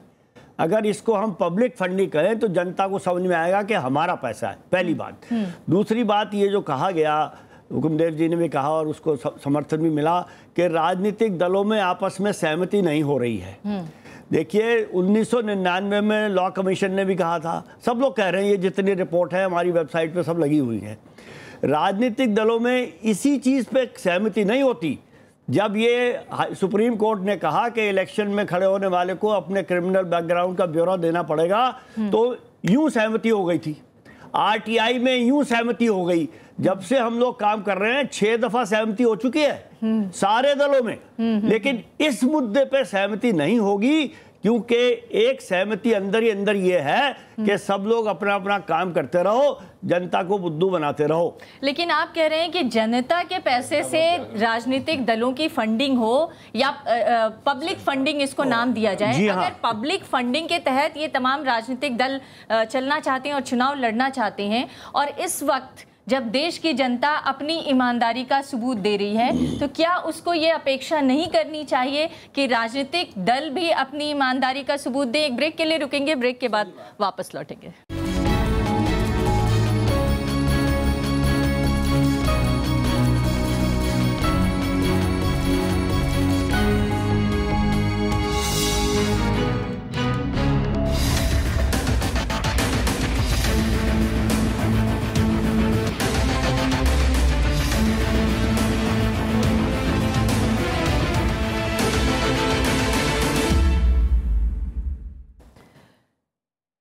अगर इसको हम पब्लिक फंडिंग कहें तो जनता को समझ में आएगा कि हमारा पैसा है, पहली बात। दूसरी बात, ये जो कहा गया, हुकुमदेव जी ने भी कहा और उसको समर्थन भी मिला कि राजनीतिक दलों में आपस में सहमति नहीं हो रही है। देखिए, 1999 में लॉ कमीशन ने भी कहा था, सब लोग कह रहे हैं, ये जितनी रिपोर्ट है हमारी वेबसाइट पे सब लगी हुई है, राजनीतिक दलों में इसी चीज़ पे सहमति नहीं होती। जब ये सुप्रीम कोर्ट ने कहा कि इलेक्शन में खड़े होने वाले को अपने क्रिमिनल बैकग्राउंड का ब्यौरा देना पड़ेगा, तो यूं सहमति हो गई थी। आरटीआई में यूं सहमति हो गई, जब से हम लोग काम कर रहे हैं 6 दफा सहमति हो चुकी है सारे दलों में, लेकिन इस मुद्दे पे सहमति नहीं होगी, क्योंकि एक सहमति अंदर ही अंदर ये है कि सब लोग अपना अपना काम करते रहो, जनता को बुद्धू बनाते रहो। लेकिन आप कह रहे हैं कि जनता के पैसे से राजनीतिक दलों की फंडिंग हो या पब्लिक फंडिंग इसको नाम दिया जाए। जी हाँ। अगर पब्लिक फंडिंग के तहत ये तमाम राजनीतिक दल चलना चाहते हैं और चुनाव लड़ना चाहते हैं, और इस वक्त जब देश की जनता अपनी ईमानदारी का सबूत दे रही है, तो क्या उसको ये अपेक्षा नहीं करनी चाहिए कि राजनीतिक दल भी अपनी ईमानदारी का सबूत दें? एक ब्रेक के लिए रुकेंगे, ब्रेक के बाद वापस लौटेंगे।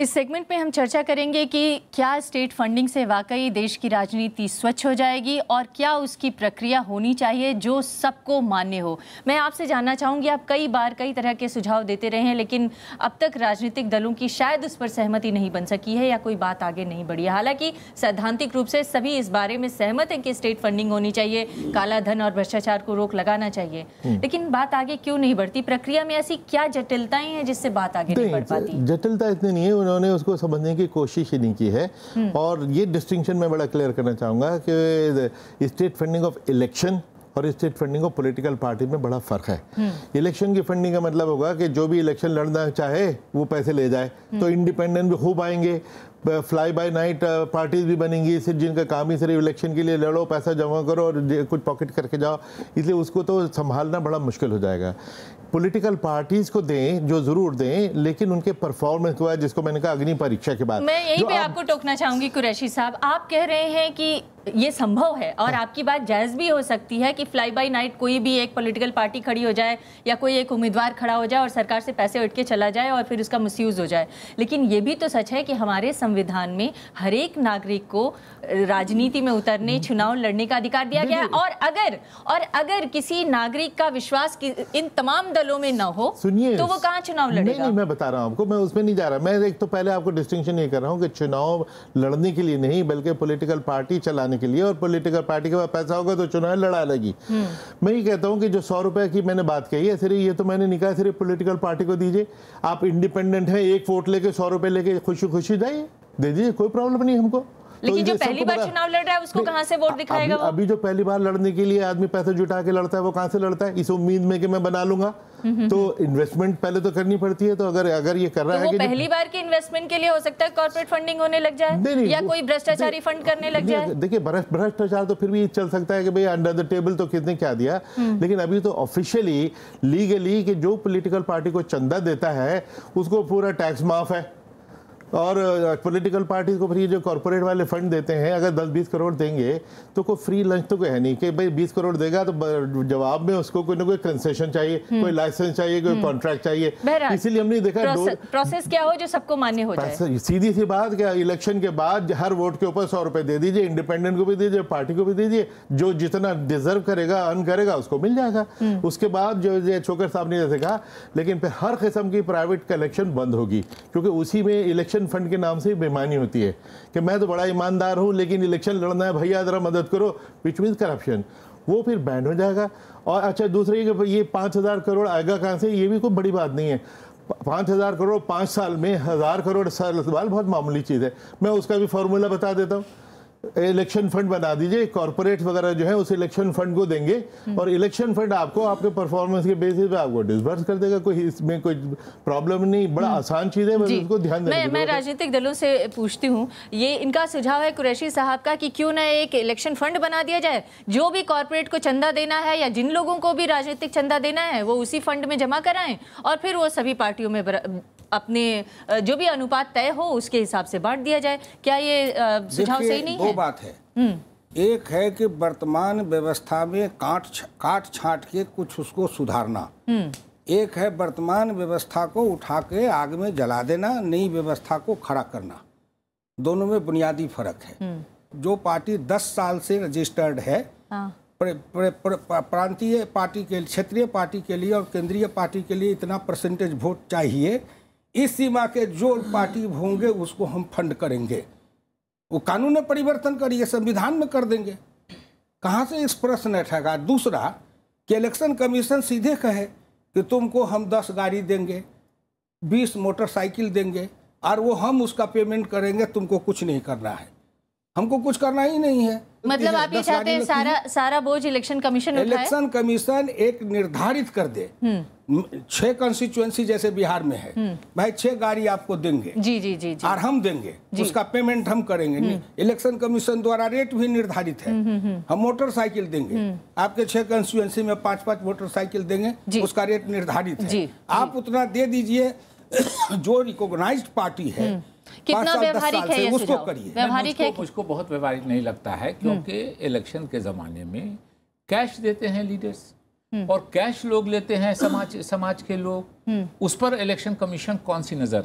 इस सेगमेंट में हम चर्चा करेंगे कि क्या स्टेट फंडिंग से वाकई देश की राजनीति स्वच्छ हो जाएगी और क्या उसकी प्रक्रिया होनी चाहिए जो सबको मान्य हो। मैं आपसे जानना चाहूँगी, आप कई बार कई तरह के सुझाव देते रहे हैं, लेकिन अब तक राजनीतिक दलों की शायद उस पर सहमति नहीं बन सकी है या कोई बात आगे नहीं बढ़ी है। हालांकि सैद्धांतिक रूप से सभी इस बारे में सहमत हैं कि स्टेट फंडिंग होनी चाहिए, काला धन और भ्रष्टाचार को रोक लगाना चाहिए, लेकिन बात आगे क्यों नहीं बढ़ती? प्रक्रिया में ऐसी क्या जटिलताएं हैं जिससे बात आगे नहीं बढ़ पाती? जटिलता इतनी नहीं है, उन्होंने उसको समझने की कोशिश ही नहीं की है। और ये डिस्टिंक्शन मैं बड़ा क्लियर करना चाहूँगा कि स्टेट फंडिंग ऑफ इलेक्शन और state funding of political party में बड़ा फ़र्क है। इलेक्शन की फंडिंग का मतलब होगा कि जो भी इलेक्शन लड़ना चाहे वो पैसे ले जाए, तो इंडिपेंडेंट भी खूब आएंगे, फ्लाई बाय नाइट पार्टीज भी बनेंगी, सिर्फ जिनका काम ही सिर्फ इलेक्शन के लिए लड़ो, पैसा जमा करो और कुछ पॉकेट करके जाओ, इसलिए उसको तो संभालना बड़ा मुश्किल हो जाएगा। पॉलिटिकल पार्टीज को दें जो जरूर दें, लेकिन उनके परफॉर्मेंस को, जिसको मैंने कहा अग्नि परीक्षा के बाद, मैं यहीं पे आपको टोकना चाहूंगी कुरैशी साहब, आप कह रहे हैं कि ये संभव है और आपकी बात जायज भी हो सकती है कि फ्लाई बाय नाइट कोई भी एक पॉलिटिकल पार्टी खड़ी हो जाए या कोई एक उम्मीदवार खड़ा हो जाए और सरकार से पैसे उठ के चला जाए और फिर उसका मिसयूज हो जाए, लेकिन ये भी तो सच है कि हमारे संविधान में हर एक नागरिक को राजनीति में उतरने, चुनाव लड़ने का अधिकार दिया गया है। और अगर किसी नागरिक का विश्वास इन तमाम दलों में न हो, सुनिए, तो वो कहाँ चुनाव लड़ेगा? नहीं, मैं बता रहा हूँ आपको, मैं उसमें नहीं जा रहा। मैं एक तो पहले आपको डिस्टिंक्शन ये कर रहा हूँ कि चुनाव लड़ने के लिए नहीं, बल्कि पॉलिटिकल पार्टी चलाने के लिए, और पॉलिटिकल पार्टी के पास पैसा होगा तो चुनाव लड़ा लेगी। मैं ये कहता हूँ कि जो 100 रुपए की मैंने बात कही है, सिर्फ ये तो मैंने नहीं कहा सिर्फ पॉलिटिकल पार्टी को दीजिए। आप इंडिपेंडेंट हैं, एक वोट लेके 100 रुपए लेके खुशी खुशी जाइए, दे दीजिए, कोई प्रॉब्लम नहीं हमको। लेकिन जो पहली बार चुनाव लड़ रहा है उसको कहां से वोट दिखाएगा? अभी जो पहली बार लड़ने के लिए आदमी पैसा जुटा के लड़ता है, वो कहां से लड़ता है? इस उम्मीद में कि मैं बना लूंगा। तो इन्वेस्टमेंट पहले तो करनी पड़ती है। तो अगर ये कर रहा है कि पहली बार की इन्वेस्टमेंट के लिए हो सकता है कॉर्पोरेट फंडिंग होने लग जाए या कोई भ्रष्टाचारी फंड करने लग जाए। देखिए, भ्रष्टाचार तो फिर भी चल सकता है कि भाई अंडर द टेबल तो किसने क्या दिया, लेकिन अभी तो ऑफिशियली लीगली कि जो पॉलिटिकल पार्टी को चंदा देता है उसको पूरा टैक्स माफ है। और पॉलिटिकल पार्टी को फिर जो कॉर्पोरेट वाले फंड देते हैं, अगर 10-20 करोड़ देंगे तो कोई फ्री लंच तो कोई है नहीं कि भाई 20 करोड़ देगा तो जवाब में उसको कोई ना कोई कंसेशन चाहिए, कोई लाइसेंस चाहिए, कोई कॉन्ट्रैक्ट चाहिए। इसीलिए हमने देखा प्रोसेस क्या हो जो सबको मान्य हो जाए। सीधी सी बात, क्या इलेक्शन के बाद हर वोट के ऊपर 100 रुपए दे दीजिए, इंडिपेंडेंट को भी दीजिए, पार्टी को भी दीजिए, जो जितना डिजर्व करेगा, अर्न करेगा, उसको मिल जाएगा। उसके बाद जो छोकर साहब ने जैसे कहा, लेकिन फिर हर किस्म की प्राइवेट कलेक्शन बंद होगी, क्योंकि उसी में इलेक्शन फंड के नाम से ही बेईमानी होती है कि मैं तो बड़ा ईमानदार हूं लेकिन इलेक्शन लड़ना है, भैया जरा मदद करो, विच मींस करप्शन, वो फिर बैन हो जाएगा। और अच्छा, दूसरी ये 5,000 करोड़ आएगा कहां से? ये भी कोई बड़ी बात नहीं है। 5,000 करोड़ 5 साल में 1,000 करोड़ साल बहुत मामूली चीज है। मैं उसका भी फॉर्मूला बता देता हूँ। इलेक्शन फंड बना दीजिए, कॉर्पोरेट वगैरह जो है उस इलेक्शन फंड को देंगे और इलेक्शन फंड आपको आपके परफॉर्मेंस के बेसिस पे आपको डिसबर्स कर देगा। कोई इसमें कोई प्रॉब्लम नहीं, बड़ा आसान चीज है, बस उसको ध्यान देना। मैं राजनीतिक दलों से पूछती हूँ, ये इनका सुझाव है कुरैशी साहब का कि क्यों ना एक इलेक्शन फंड बना दिया जाए, जो भी कॉर्पोरेट को चंदा देना है या जिन लोगों को भी राजनीतिक चंदा देना है वो उसी फंड में जमा कराएं और फिर वो सभी पार्टियों में अपने जो भी अनुपात तय हो उसके हिसाब से बांट दिया जाए। क्या ये सुझाव सही नहीं है? दो बात है। एक है कि वर्तमान व्यवस्था में काट छांट के कुछ उसको सुधारना, एक है वर्तमान व्यवस्था को उठा के आग में जला देना, नई व्यवस्था को खड़ा करना। दोनों में बुनियादी फर्क है। जो पार्टी 10 साल से रजिस्टर्ड है प्रांतीय पार्टी के, क्षेत्रीय पार्टी के लिए और केंद्रीय पार्टी के लिए इतना परसेंटेज वोट चाहिए, इस सीमा के जो पार्टी होंगे उसको हम फंड करेंगे। वो कानून में परिवर्तन करिए, संविधान में कर देंगे, कहाँ से इस प्रश्न उठेगा। दूसरा कि इलेक्शन कमीशन सीधे कहे कि तुमको हम 10 गाड़ी देंगे, 20 मोटरसाइकिल देंगे और वो हम उसका पेमेंट करेंगे, तुमको कुछ नहीं करना है, हमको कुछ करना ही नहीं है। मतलब आप ये चाहते हैं सारा बोझ इलेक्शन कमीशन उठाए? इलेक्शन कमीशन एक निर्धारित कर दे, 6 कंस्टिट्यूएंसी जैसे बिहार में है, भाई 6 गाड़ी आपको देंगे जी और हम देंगे, उसका पेमेंट हम करेंगे। इलेक्शन कमीशन द्वारा रेट भी निर्धारित है, हम मोटरसाइकिल देंगे, आपके 6 कंस्टिट्यूएंसी में 5-5 मोटरसाइकिल देंगे, उसका रेट निर्धारित है, आप उतना दे दीजिए। जो रिकॉग्नाइज्ड पार्टी है, कितना व्यवहारिक है ये उसको करिए। व्यवहारिक है? मुझको बहुत व्यवहारिक नहीं लगता है, क्योंकि इलेक्शन के ज़माने में कैश देते हैं लीडर्स और कैश लोग लेते हैं समाज के लोग, उस पर इलेक्शन कमीशन कौन सी नज़र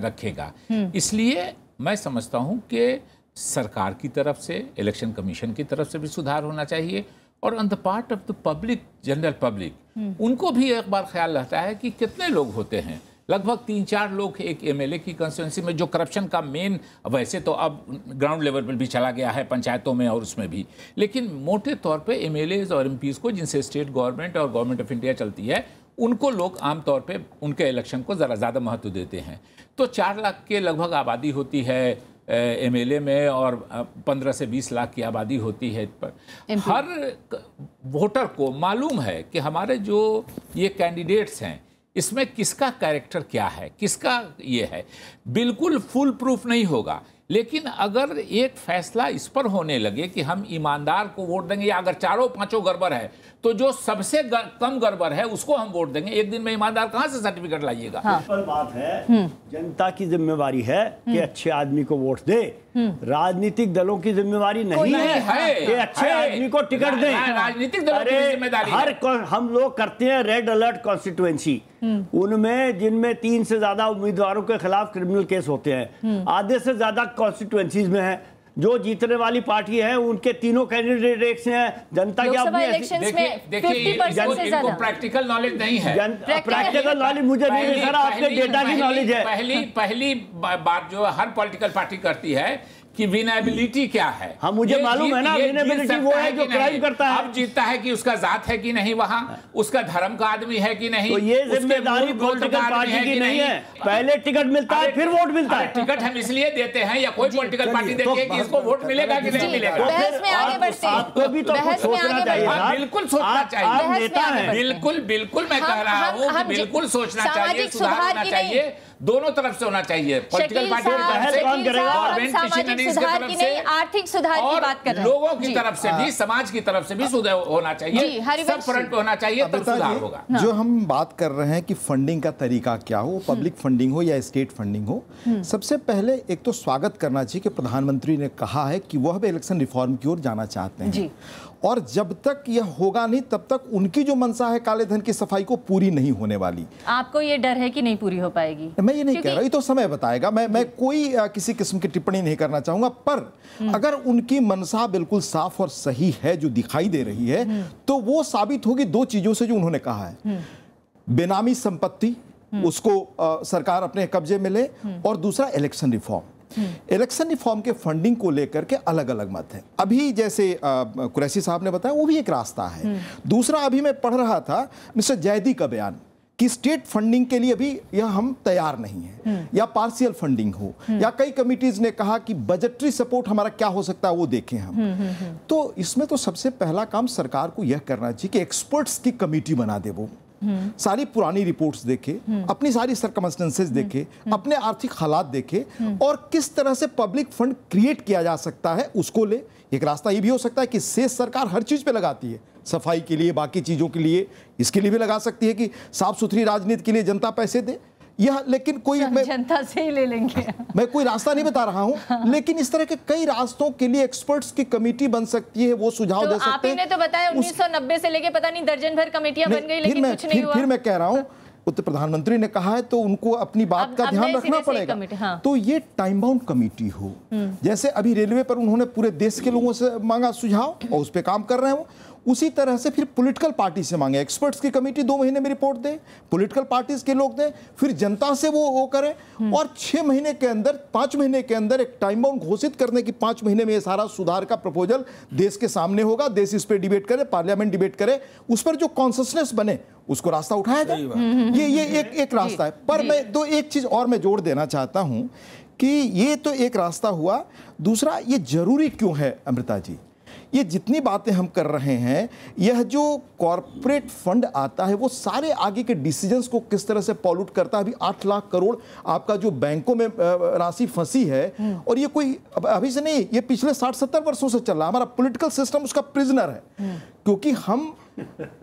रखेगा। इसलिए मैं समझता हूं कि सरकार की तरफ से, इलेक्शन कमीशन की तरफ से भी सुधार होना चाहिए और on the part of the public, general public, उनको भी एक बार ख्याल रहता है कि कितने लोग होते हैं। लगभग 3-4 लोग एक एमएलए की कंस्टिट्यूंसी में, जो करप्शन का मेन, वैसे तो अब ग्राउंड लेवल पर भी चला गया है पंचायतों में और उसमें भी, लेकिन मोटे तौर पे एमएलएज और एमपीज को, जिनसे स्टेट गवर्नमेंट और गवर्नमेंट ऑफ इंडिया चलती है, उनको लोग आमतौर पे उनके इलेक्शन को ज़रा ज़्यादा महत्व देते हैं। तो 4 लाख के लगभग आबादी होती है एमएलए में और 15 से 20 लाख की आबादी होती है पर। हर वोटर को मालूम है कि हमारे जो ये कैंडिडेट्स हैं, इसमें किसका कैरेक्टर क्या है, किसका ये है। बिल्कुल फुल प्रूफ नहीं होगा, लेकिन अगर एक फैसला इस पर होने लगे कि हम ईमानदार को वोट देंगे, या अगर 4-5 गड़बड़ है तो जो सबसे कम गड़बड़ है उसको हम वोट देंगे, एक दिन में ईमानदार कहां से सर्टिफिकेट लाइएगा। सिंपल बात है, जनता की जिम्मेवारी है कि अच्छे आदमी को वोट दे, राजनीतिक दलों की जिम्मेवारी नहीं है कि अच्छे आदमी को टिकट दें। राजनीतिक दलों की जिम्मेदारी हम लोग करते हैं रेड अलर्ट कॉन्स्टिट्यूएंसी, उनमें जिनमें 3 से ज्यादा उम्मीदवारों के खिलाफ क्रिमिनल केस होते हैं, आधे से ज्यादा कॉन्स्टिट्यूएंसीज में है। जो जीतने वाली पार्टी है उनके तीनों कैंडिडेट एक से हैं। जनता की अपनी इनको प्रैक्टिकल नॉलेज नहीं है। प्रैक्टिकल नॉलेज मुझे नहीं है सर, आपके डेटा की नॉलेज है। पहली बात जो हर पॉलिटिकल पार्टी करती है कि विनेबिलिटी क्या है। हाँ, मुझे मालूम है ना, विनेबिलिटी वो है जो क्राइम करता है। अब जीतता है कि उसका जात है कि नहीं, वहां उसका धर्म का आदमी है कि नहीं, तो ये जिम्मेदारी पॉलिटिकल पार्टी की नहीं है। पहले टिकट मिलता है, फिर वोट मिलता है। टिकट हम इसलिए देते हैं, या कोई पॉलिटिकल पार्टी देती है कि इसको वोट मिलेगा कि नहीं मिलेगा। आपको भी तो सोचना चाहिए। बिल्कुल सोचना चाहिए, नेता है। बिल्कुल मैं कह रहा हूँ, बिल्कुल सोचना चाहिए, सुधार होना चाहिए, दोनों तरफ से होना चाहिए। पॉलिटिकल पार्टी आर्थिक सुधार की बात कर रहे हैं, लोगों की तरफ से भी, समाज की तरफ से भी सुधार होना चाहिए, सब फ्रंट पे होना चाहिए, तब सुधार होगा। जो हम बात कर रहे हैं कि फंडिंग का तरीका क्या हो, पब्लिक फंडिंग हो या स्टेट फंडिंग हो, सबसे पहले एक तो स्वागत करना चाहिए कि प्रधानमंत्री ने कहा है कि वह भी इलेक्शन रिफॉर्म की ओर जाना चाहते हैं, और जब तक यह होगा नहीं तब तक उनकी जो मंशा है काले धन की सफाई को पूरी नहीं होने वाली। आपको ये डर है कि नहीं पूरी हो पाएगी? मैं ये नहीं कह रहा, ये तो समय बताएगा। मैं कोई किसी किस्म की टिप्पणी नहीं करना चाहूंगा, पर अगर उनकी मंशा बिल्कुल साफ और सही है जो दिखाई दे रही है, तो वो साबित होगी 2 चीजों से जो उन्होंने कहा है। बेनामी संपत्ति उसको सरकार अपने कब्जे में ले, और दूसरा इलेक्शन रिफॉर्म। इलेक्शन रिफॉर्म के फंडिंग को लेकर के अलग अलग मत है। अभी जैसे कुरैशी साहब ने बताया, वो भी एक रास्ता है। दूसरा, अभी मैं पढ़ रहा था मिस्टर जैदी का बयान कि स्टेट फंडिंग के लिए अभी यह हम तैयार नहीं है, या पार्शियल फंडिंग हो, या कई कमिटीज ने कहा कि बजटरी सपोर्ट हमारा क्या हो सकता है वो देखें हम। तो इसमें तो सबसे पहला काम सरकार को यह करना चाहिए कि एक्सपर्ट्स की कमेटी बना दे, वो सारी पुरानी रिपोर्ट्स देखे, अपनी सारी सर्कमस्टेंसेस देखे, अपने आर्थिक हालात देखे, और किस तरह से पब्लिक फंड क्रिएट किया जा सकता है उसको ले। एक रास्ता ये भी हो सकता है कि सेस सरकार हर चीज पे लगाती है, सफाई के लिए, बाकी चीजों के लिए, इसके लिए भी लगा सकती है कि साफ सुथरी राजनीति के लिए जनता पैसे दे। यह लेकिन कोई जनता से ही ले लेंगे। मैं कोई रास्ता नहीं बता रहा हूं, लेकिन इस तरह के कई रास्तों के लिए एक्सपर्ट्स की कमेटी बन सकती है, वो सुझाव दे सकते हैं। आपने तो बताया 1990 से लेके पता नहीं दर्जन भर कमेटियां बन गई, लेकिन कुछ नहीं हुआ। फिर मैं कह रहा हूं उत्तर प्रधानमंत्री ने कहा है तो उनको अपनी बात का ध्यान रखना पड़ेगा। हाँ। तो ये टाइम बाउंड कमेटी हो, जैसे अभी रेलवे पर उन्होंने पूरे देश के लोगों से मांगा सुझाव और उस पर काम कर रहे हैं वो, उसी तरह से फिर पॉलिटिकल पार्टी से मांगे, एक्सपर्ट्स की कमेटी 2 महीने में रिपोर्ट दे, पॉलिटिकल पार्टीज के लोग दें, फिर जनता से वो करें और 6 महीने के अंदर 5 महीने के अंदर एक टाइम बाउंड घोषित करने की 5 महीने में ये सारा सुधार का प्रपोजल देश के सामने होगा, देश इस पर डिबेट करे, पार्लियामेंट डिबेट करे, उस पर जो कॉन्सेंसस बने उसको रास्ता उठाया जाए। ये एक रास्ता है। पर मैं तो एक चीज और मैं जोड़ देना चाहता हूं कि ये तो एक रास्ता हुआ, दूसरा ये जरूरी क्यों है अमृता जी, ये जितनी बातें हम कर रहे हैं, यह जो कॉरपोरेट फंड आता है वो सारे आगे के डिसीजंस को किस तरह से पॉल्यूट करता है। अभी 8 लाख करोड़ आपका जो बैंकों में राशि फंसी है, और ये कोई अभी से नहीं, ये पिछले 60-70 वर्षों से चल रहा है। हमारा पॉलिटिकल सिस्टम उसका प्रिजनर है, क्योंकि हम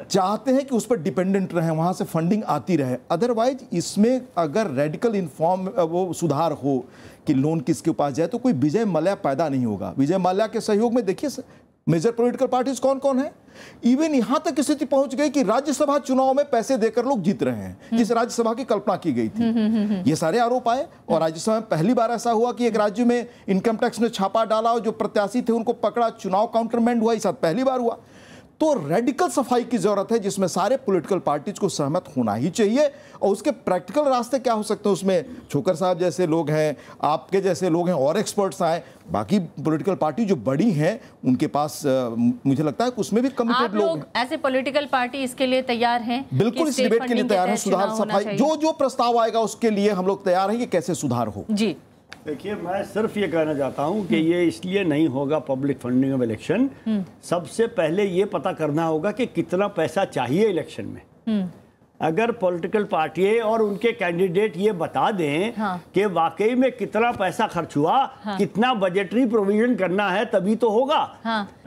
चाहते हैं कि उस पर डिपेंडेंट रहे, वहां से फंडिंग आती रहे। अदरवाइज इसमें अगर रेडिकल इन्फॉर्म वो सुधार हो कि लोन किसके पास जाए, तो कोई विजय माल्या पैदा नहीं होगा। विजय माल्या के सहयोग में देखिए मेजर पॉलिटिकल पार्टीज कौन कौन है। इवन यहां तक स्थिति पहुंच गई कि राज्यसभा चुनाव में पैसे देकर लोग जीत रहे हैं, जिस राज्यसभा की कल्पना की गई थी। ये सारे आरोप आए और राज्यसभा में पहली बार ऐसा हुआ कि एक राज्य में इनकम टैक्स ने छापा डाला और जो प्रत्याशी थे उनको पकड़ा, चुनाव काउंटरमैंड हुआ। इस साथ पहली बार हुआ। तो रेडिकल सफाई की जरूरत है, जिसमें सारे पॉलिटिकल पार्टीज को सहमत होना ही चाहिए। और उसके प्रैक्टिकल रास्ते क्या हो सकते हैं, उसमें छोकर साहब जैसे लोग हैं, आपके जैसे लोग हैं और एक्सपर्ट्स आए। बाकी पॉलिटिकल पार्टी जो बड़ी हैं उनके पास मुझे लगता है कि उसमें भी कमिटेड लोग हैं। ऐसे पॉलिटिकल पार्टी इसके लिए तैयार हैं? बिल्कुल इस डिबेट के लिए तैयार हैं। सुधार सफाई जो प्रस्ताव आएगा उसके लिए हम लोग तैयार हैं कि कैसे सुधार हो। जी देखिए, मैं सिर्फ ये कहना चाहता हूं कि ये इसलिए नहीं होगा पब्लिक फंडिंग ऑफ इलेक्शन। सबसे पहले ये पता करना होगा कि कितना पैसा चाहिए इलेक्शन में। अगर पॉलिटिकल पार्टी और उनके कैंडिडेट ये बता दें कि वाकई में कितना पैसा खर्च हुआ, कितना बजटरी प्रोविजन करना है, तभी तो होगा।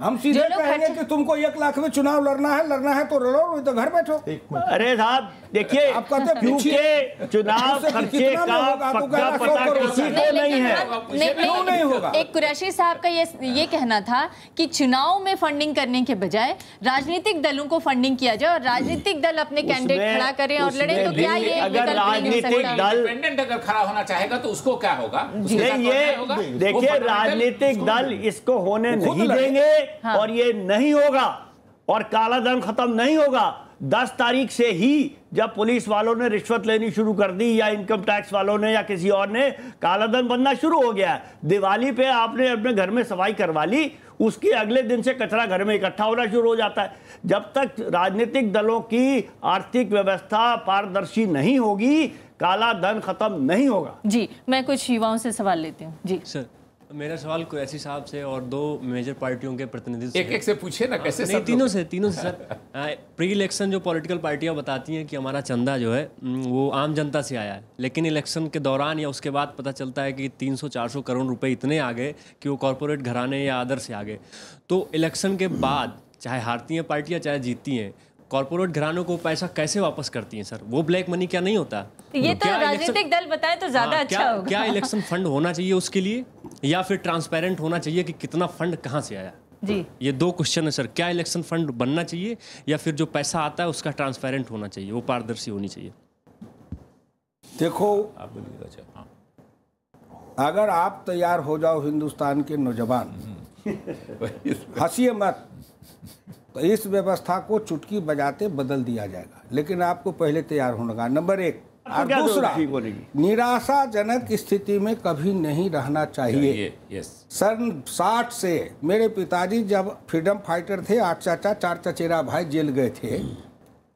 हम सीधे कहेंगे कि तुमको 1 लाख में चुनाव लड़ना है तो लड़ो, तो घर बैठो। अरे साहब देखिए, क्योंकि चुनाव खर्चे का पक्का पता किसी को नहीं है। एक कुरैशी साहब का ये कहना था कि चुनाव में फंडिंग करने के बजाय राजनीतिक दलों को फंडिंग किया जाए और राजनीतिक दल अपने कैंडिडेट करें और लड़े। तो क्या ये अगर राजनीतिक दल इंडिपेंडेंट अगर खड़ा होना चाहेगा तो उसको क्या होगा? ये देखिए, राजनीतिक दल इसको होने नहीं देंगे और ये नहीं होगा और काला धन खत्म नहीं होगा। 10 तारीख से ही जब पुलिस वालों ने रिश्वत लेनी शुरू कर दी या इनकम टैक्स वालों ने या किसी और ने, कालाधन बनना शुरू हो गया है। दिवाली पे आपने अपने घर में सफाई करवा ली, उसके अगले दिन से कचरा घर में इकट्ठा होना शुरू हो जाता है। जब तक राजनीतिक दलों की आर्थिक व्यवस्था पारदर्शी नहीं होगी, काला धन खत्म नहीं होगा। जी, मैं कुछ युवाओं से सवाल लेती हूँ। जी सर, मेरा सवाल कुरैशी साहब से और 2 मेजर पार्टियों के प्रतिनिधि से। एक से पूछिए ना, कैसे? नहीं, तीनों से सर। प्री इलेक्शन जो पॉलिटिकल पार्टियां बताती हैं कि हमारा चंदा जो है वो आम जनता से आया है, लेकिन इलेक्शन के दौरान या उसके बाद पता चलता है कि 300-400 करोड़ रुपए इतने आ गए कि वो कॉरपोरेट घराने या अदर से आ गए। तो इलेक्शन के बाद चाहे हारती हैं पार्टियां चाहे जीतती हैं, कॉर्पोरेट घरानों को पैसा कैसे वापस करती हैं सर? वो ब्लैक मनी क्या नहीं होता? ये तो राजनीतिक दल बताए तो ज्यादा अच्छा होगा। क्या इलेक्शन फंड होना चाहिए उसके लिए, या फिर ट्रांसपेरेंट होना चाहिए कि कितना फंड कहां से आया? जी, ये 2 क्वेश्चन है सर। क्या इलेक्शन फंड बनना चाहिए या फिर जो पैसा आता है उसका ट्रांसपेरेंट होना चाहिए, वो पारदर्शी होनी चाहिए? देखो, अगर आप तैयार हो जाओ हिंदुस्तान के नौजवान, हंसिए मत, तो इस व्यवस्था को चुटकी बजाते बदल दिया जाएगा, लेकिन आपको पहले तैयार होना होगा। नंबर 1। और दूसरा, निराशाजनक स्थिति में कभी नहीं रहना चाहिए। सन 60 से मेरे पिताजी जब फ्रीडम फाइटर थे, 8 चाचा 4 चचेरा भाई जेल गए थे,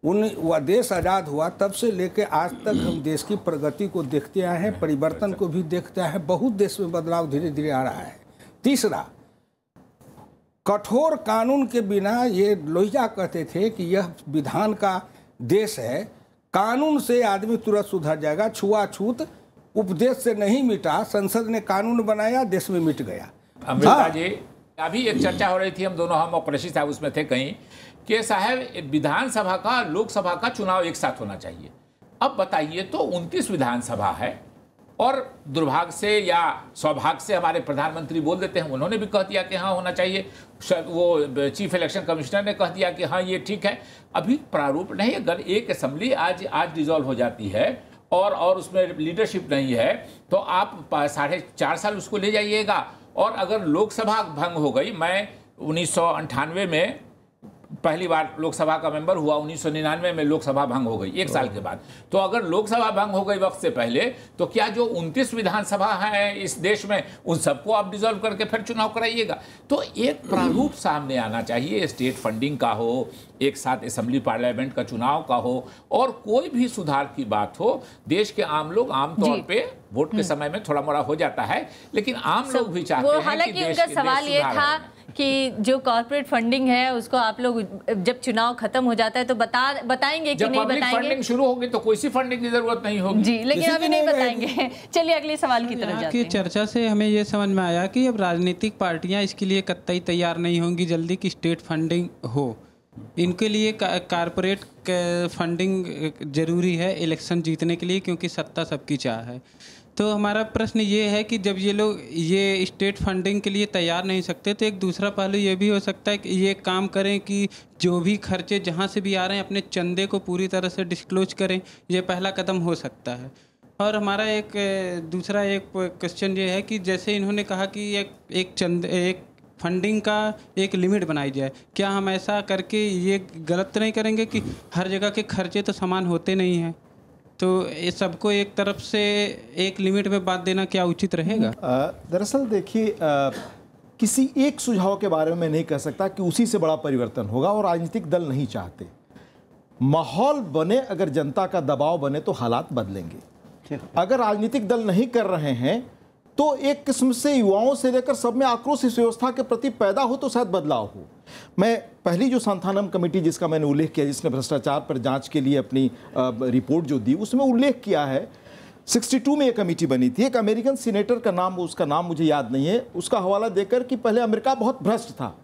वह देश आज़ाद हुआ तब से लेके आज तक हम देश की प्रगति को देखते आए हैं, परिवर्तन को भी देखते आए हैं। बहुत देश में बदलाव धीरे धीरे आ रहा है। तीसरा, कठोर कानून के बिना, ये लोहिया कहते थे कि यह विधान का देश है, कानून से आदमी तुरंत सुधर जाएगा। छुआछूत उपदेश से नहीं मिटा, संसद ने कानून बनाया, देश में मिट गया। अमृता जी, अभी एक चर्चा हो रही थी, हम दोनों, हम और कुरैशी साहब उसमें थे कहीं, कि साहब विधानसभा का लोकसभा का चुनाव एक साथ होना चाहिए। अब बताइए, तो 29 विधानसभा है, और दुर्भाग्य से या सौभाग्य से हमारे प्रधानमंत्री बोल देते हैं, उन्होंने भी कह दिया कि हाँ होना चाहिए, वो चीफ इलेक्शन कमिश्नर ने कह दिया कि हाँ ये ठीक है। अभी प्रारूप नहीं, अगर एक असेंबली आज डिसॉल्व हो जाती है और उसमें लीडरशिप नहीं है तो आप 4.5 साल उसको ले जाइएगा। और अगर लोकसभा भंग हो गई, मैं 1998 में पहली बार लोकसभा का मेंबर हुआ, 1999 में लोकसभा भंग हो गई 1 साल के बाद। तो अगर लोकसभा भंग हो गई वक्त से पहले, तो क्या जो 29 विधानसभा है इस देश में उन सबको आप डिसॉल्व करके फिर चुनाव कराइएगा? तो एक प्रारूप सामने आना चाहिए, स्टेट फंडिंग का हो, एक साथ असेंबली पार्लियामेंट का चुनाव का हो, और कोई भी सुधार की बात हो। देश के आम लोग आमतौर पे वोट के समय में थोड़ा मोड़ा हो जाता है, लेकिन आम लोग भी चाहते हैं। हालांकि उनका सवाल ये था कि जो कॉर्पोरेट फंडिंग है उसको आप लोग जब चुनाव खत्म हो जाता है तो बताएंगे कि नहीं बताएंगे? जब फंडिंग शुरू होगी तो कोई सी फंडिंग की जरूरत नहीं होगी जी, लेकिन अभी नहीं बताएंगे। चलिए अगले सवाल की तरफ जाते हैं। चर्चा से हमें ये समझ में आया कि अब राजनीतिक पार्टियां इसके लिए कतई तैयार नहीं होंगी जल्दी की स्टेट फंडिंग हो। इनके लिए कारपोरेट फंडिंग जरूरी है इलेक्शन जीतने के लिए, क्योंकि सत्ता सबकी चाह है। तो हमारा प्रश्न ये है कि जब ये लोग ये स्टेट फंडिंग के लिए तैयार नहीं सकते, तो एक दूसरा पहलू ये भी हो सकता है कि ये काम करें कि जो भी खर्चे जहाँ से भी आ रहे हैं अपने चंदे को पूरी तरह से डिस्क्लोज करें। ये पहला कदम हो सकता है। और हमारा एक दूसरा एक क्वेश्चन ये है कि जैसे इन्होंने कहा कि एक फंडिंग का एक लिमिट बनाई जाए, क्या हम ऐसा करके ये गलत तो नहीं करेंगे कि हर जगह के खर्चे तो समान होते नहीं हैं, तो ये सबको एक तरफ से एक लिमिट में बात देना क्या उचित रहेगा? दरअसल देखिए, किसी एक सुझाव के बारे में मैं नहीं कह सकता कि उसी से बड़ा परिवर्तन होगा, और राजनीतिक दल नहीं चाहते। माहौल बने, अगर जनता का दबाव बने तो हालात बदलेंगे। अगर राजनीतिक दल नहीं कर रहे हैं तो एक किस्म से युवाओं से लेकर सब में आक्रोश इस व्यवस्था के प्रति पैदा हो तो शायद बदलाव हो। मैं पहली जो सांथानम कमेटी जिसका मैंने उल्लेख किया, जिसने भ्रष्टाचार पर जांच के लिए अपनी रिपोर्ट जो दी, उसमें उल्लेख किया है 62 में एक कमेटी बनी थी। एक अमेरिकन सीनेटर का नाम, उसका नाम मुझे याद नहीं है, उसका हवाला देकर कि पहले अमेरिका बहुत भ्रष्ट था,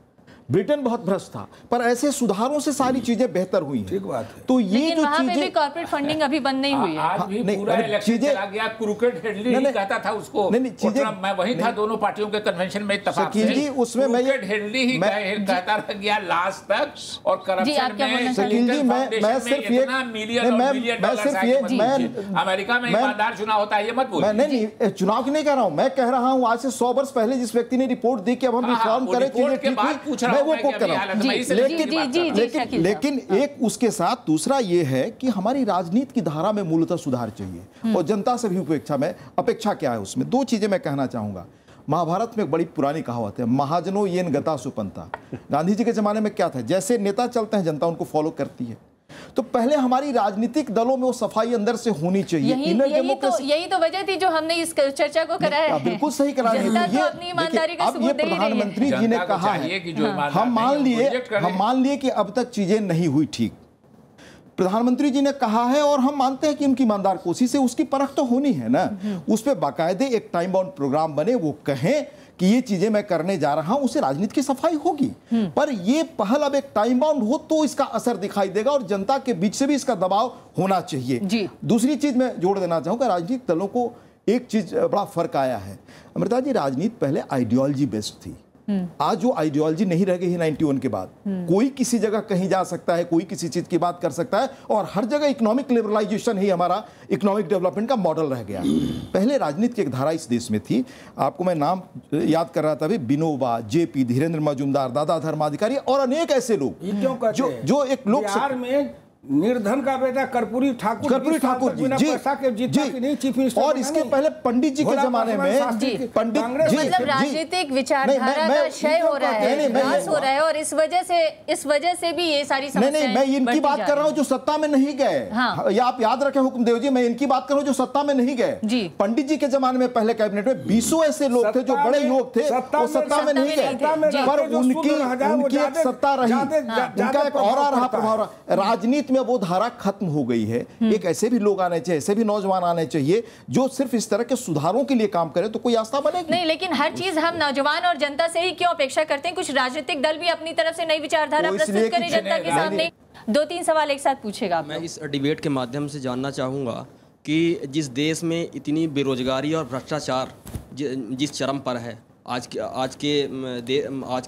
ब्रिटेन बहुत भ्रष्ट था, पर ऐसे सुधारों से सारी चीजें बेहतर हुई हैं। ठीक बात है। तो ये जो चीजें कॉर्पोरेट फंडिंग अभी बंद नहीं हुई है। आज भी पूरा इलेक्शन चला गया, क्रिकेट हेडली ही कहता था उसको। चीजें मैं वही था दोनों पार्टियों के कन्वेंशन में इत्तेफाक से। उसमें मैं हेडली ही कहता रह गया लास्ट तक, और करप्शन में अमेरिका में ईमानदार चुनाव होता है, ये मत बोलिए। नहीं, चुनाव की नहीं कह रहा हूं, मैं कह रहा हूं आज से 100 वर्ष पहले जिस व्यक्ति ने रिपोर्ट दी कि अब हम रिफॉर्म करें, चीजें ठीक हुई, मैं वो कोट कर रहा हूं। लेकिन एक उसके साथ दूसरा ये है कि हमारी राजनीति की धारा में मूलतः सुधार चाहिए, और जनता से भी अपेक्षा क्या है उसमें। 2 चीजें मैं कहना चाहूंगा। महाभारत में एक बड़ी पुरानी कहावत है, महाजनो येन गता सुपंता। गांधी जी के जमाने में क्या था, जैसे नेता चलते हैं जनता उनको फॉलो करती है। तो पहले हमारी राजनीतिक दलों में वो सफाई अंदर से होनी चाहिए। यही तो वजह थी जो हमने इस चर्चा को कराया है। बिल्कुल सही करा रहे हैं। अब ये प्रधानमंत्री जी ने कहा है, हम मान लिए कि अब तक चीजें नहीं हुई ठीक। प्रधानमंत्री जी ने कहा है और हम मानते हैं कि उनकी ईमानदार कोशिश है, उसकी परख तो होनी है ना। उस पर बाकायदे एक टाइम बाउंड प्रोग्राम बने, वो कहें कि ये चीजें मैं करने जा रहा हूं, उससे राजनीति की सफाई होगी। पर ये पहल अब एक टाइम बाउंड हो तो इसका असर दिखाई देगा, और जनता के बीच से भी इसका दबाव होना चाहिए। दूसरी चीज मैं जोड़ देना चाहूंगा, राजनीतिक दलों को एक चीज बड़ा फर्क आया है। अमृता जी, राजनीति पहले आइडियोलॉजी बेस्ड थी, आज वो आइडियोलॉजी नहीं रह गई है 91 के बाद। कोई किसी जगह कहीं जा सकता है, कोई किसी चीज की बात कर सकता है, और हर जगह इकोनॉमिक लिबरलाइजेशन ही हमारा इकोनॉमिक डेवलपमेंट का मॉडल रह गया। पहले राजनीति की एक धारा इस देश में थी, आपको मैं नाम याद कर रहा था अभी, विनोबा, जेपी, धीरेन्द्र मजूमदार, दादा धर्माधिकारी और अनेक ऐसे लोग जो एक लोग बिहार में निर्धन का बेटा कर्पूरी ठाकुर जी, और इसके पहले पंडित जी के जमाने में पंडित मतलब राजनीतिक विचारधारा का क्षय हो रहा है, विकास हो रहा है, और इस वजह से भी ये सारी समस्याएं। नहीं, मैं इनकी बात कर रहा हूँ जो सत्ता में नहीं गए। या आप याद रखें हुकुमदेव जी, मैं इनकी बात कर रहा हूँ जो सत्ता में नहीं गए। पंडित जी के जमाने में पहले कैबिनेट में 20 ऐसे लोग थे जो बड़े लोग थे, वो सत्ता में नहीं गए, पर उनकी एक सत्ता रही, उनका एक और रहा प्रभाव रहा। राजनीति में वो धारा खत्म हो गई है। एक ऐसे भी लोग आने चाहिए, ऐसे भी नौजवान आने चाहिए जो सिर्फ इस तरह के सुधारों के लिए काम करें, तो कोई आस्था बनेगी नहीं। लेकिन हर चीज हम नौजवान और जनता से ही क्यों अपेक्षा करते हैं? कुछ राजनीतिक दल भी अपनी तरफ से नई विचारधारा प्रस्तुत करें जनता के सामने। 2-3 सवाल एक साथ पूछेगा। मैं इस डिबेट के माध्यम से जानना चाहूंगा कि जिस देश में इतनी बेरोजगारी और भ्रष्टाचार जिस चरम पर है आज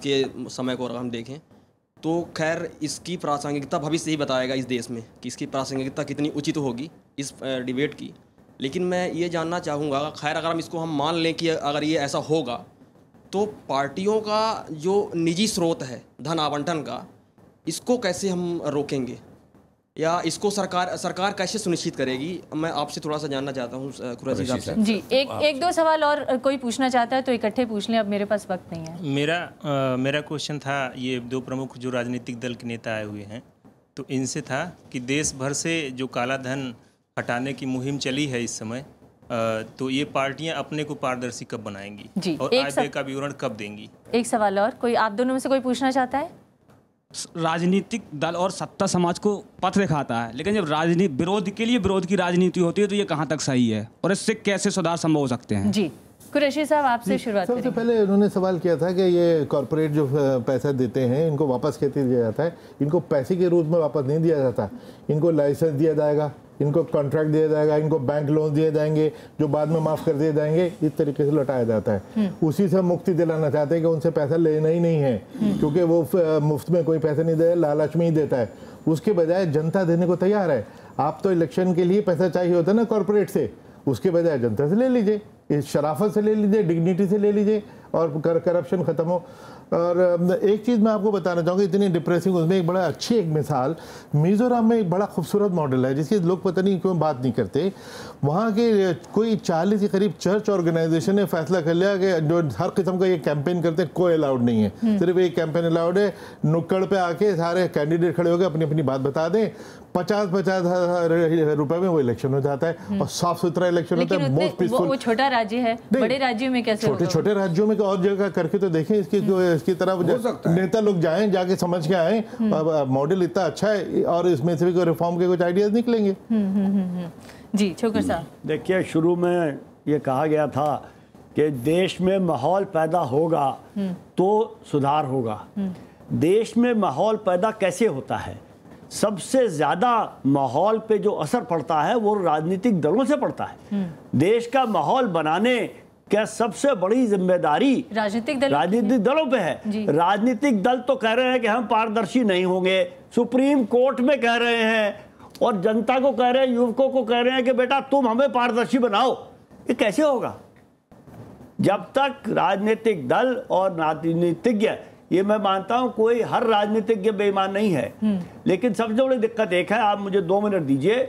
के समय को अगर हम देखें तो खैर इसकी प्रासंगिकता भविष्य ही बताएगा इस देश में कि इसकी प्रासंगिकता कितनी उचित होगी इस डिबेट की। लेकिन मैं ये जानना चाहूँगा, खैर अगर हम मान लें कि अगर ये ऐसा होगा तो पार्टियों का जो निजी स्रोत है धन आवंटन का, इसको कैसे हम रोकेंगे या इसको सरकार कैसे सुनिश्चित करेगी? मैं आपसे थोड़ा सा जानना चाहता हूँ कुरैशी साहब से। जी, एक दो सवाल और कोई पूछना चाहता है तो इकट्ठे पूछ लें, अब मेरे पास वक्त नहीं है। मेरा क्वेश्चन था, ये दो प्रमुख जो राजनीतिक दल के नेता आए हुए हैं, तो इनसे था कि देश भर से जो काला धन हटाने की मुहिम चली है इस समय, तो ये पार्टियां अपने को पारदर्शी कब बनाएंगी जी, और आय व्यय का विवरण कब देंगी? एक सवाल और, कोई आप दोनों में से कोई पूछना चाहता है? राजनीतिक दल और सत्ता समाज को पथ दिखाता है, लेकिन जब राजनीति विरोध के लिए विरोध की राजनीति होती है तो ये कहाँ तक सही है और इससे कैसे सुधार संभव हो सकते हैं? जी, कुरैशी साहब आपसे शुरुआत करें। सबसे पहले उन्होंने सवाल किया था कि ये कॉरपोरेट जो पैसा देते हैं इनको वापस कैसे दिया जाता है? इनको पैसे के रूप में वापस नहीं दिया जाता, इनको लाइसेंस दिया जाएगा, इनको कॉन्ट्रैक्ट दिया जाएगा, इनको बैंक लोन दिए जाएंगे जो बाद में माफ़ कर दिए जाएंगे, इस तरीके से लौटाया जाता है। उसी से मुक्ति दिलाना चाहते हैं कि उनसे पैसा लेना ही नहीं है, क्योंकि वो मुफ्त में कोई पैसा नहीं दे, लालच में ही देता है। उसके बजाय जनता देने को तैयार है। आप तो इलेक्शन के लिए पैसा चाहिए होता है ना कॉरपोरेट से, उसके बजाय जनता से ले लीजिए, इस शराफत से ले लीजिए, डिग्निटी से ले लीजिए और करप्शन खत्म हो। और एक चीज़ मैं आपको बताना चाहूँगा, इतनी डिप्रेसिंग, उसमें एक बड़ा अच्छी एक मिसाल, मिज़ोरम में एक बड़ा खूबसूरत मॉडल है जिसकी लोग पता नहीं क्यों बात नहीं करते। वहाँ के कोई 40 के करीब चर्च ऑर्गेनाइजेशन ने फैसला कर लिया कि जो हर किस्म का ये कैंपेन करते हैं कोई अलाउड नहीं है, सिर्फ एक कैंपेन अलाउड है। नुक्कड़ पे आके सारे कैंडिडेट खड़े होकर अपनी अपनी बात बता दें, 50,000 रुपए में वो इलेक्शन हो जाता है और साफ सुथरा इलेक्शन होता है, मोस्ट पीसफुल। वो छोटा राज्य है, बड़े राज्यों में कैसे? छोटे छोटे राज्यों में और जगह करके तो देखें, इसकी तरफ नेता लोग जाएं, जाके समझ के आए, मॉडल इतना अच्छा है और इसमें से भी कोई रिफॉर्म के कुछ आइडियाज निकलेंगे। जी छोकर साहब, देखिए शुरू में ये कहा गया था कि देश में माहौल पैदा होगा तो सुधार होगा। देश में माहौल पैदा कैसे होता है? सबसे ज्यादा माहौल पे जो असर पड़ता है वो राजनीतिक दलों से पड़ता है। देश का माहौल बनाने क्या सबसे बड़ी जिम्मेदारी राजनीतिक दलों पे है। राजनीतिक दल तो कह रहे हैं कि हम पारदर्शी नहीं होंगे, सुप्रीम कोर्ट में कह रहे हैं, और जनता को कह रहे हैं, युवकों को कह रहे हैं कि बेटा तुम हमें पारदर्शी बनाओ। ये कैसे होगा? जब तक राजनीतिक दल और राजनीतिज्ञ, ये मैं मानता हूं कोई हर राजनीतिज्ञ बेईमान नहीं है, लेकिन सबसे बड़ी दिक्कत एक है, आप मुझे 2 मिनट दीजिए।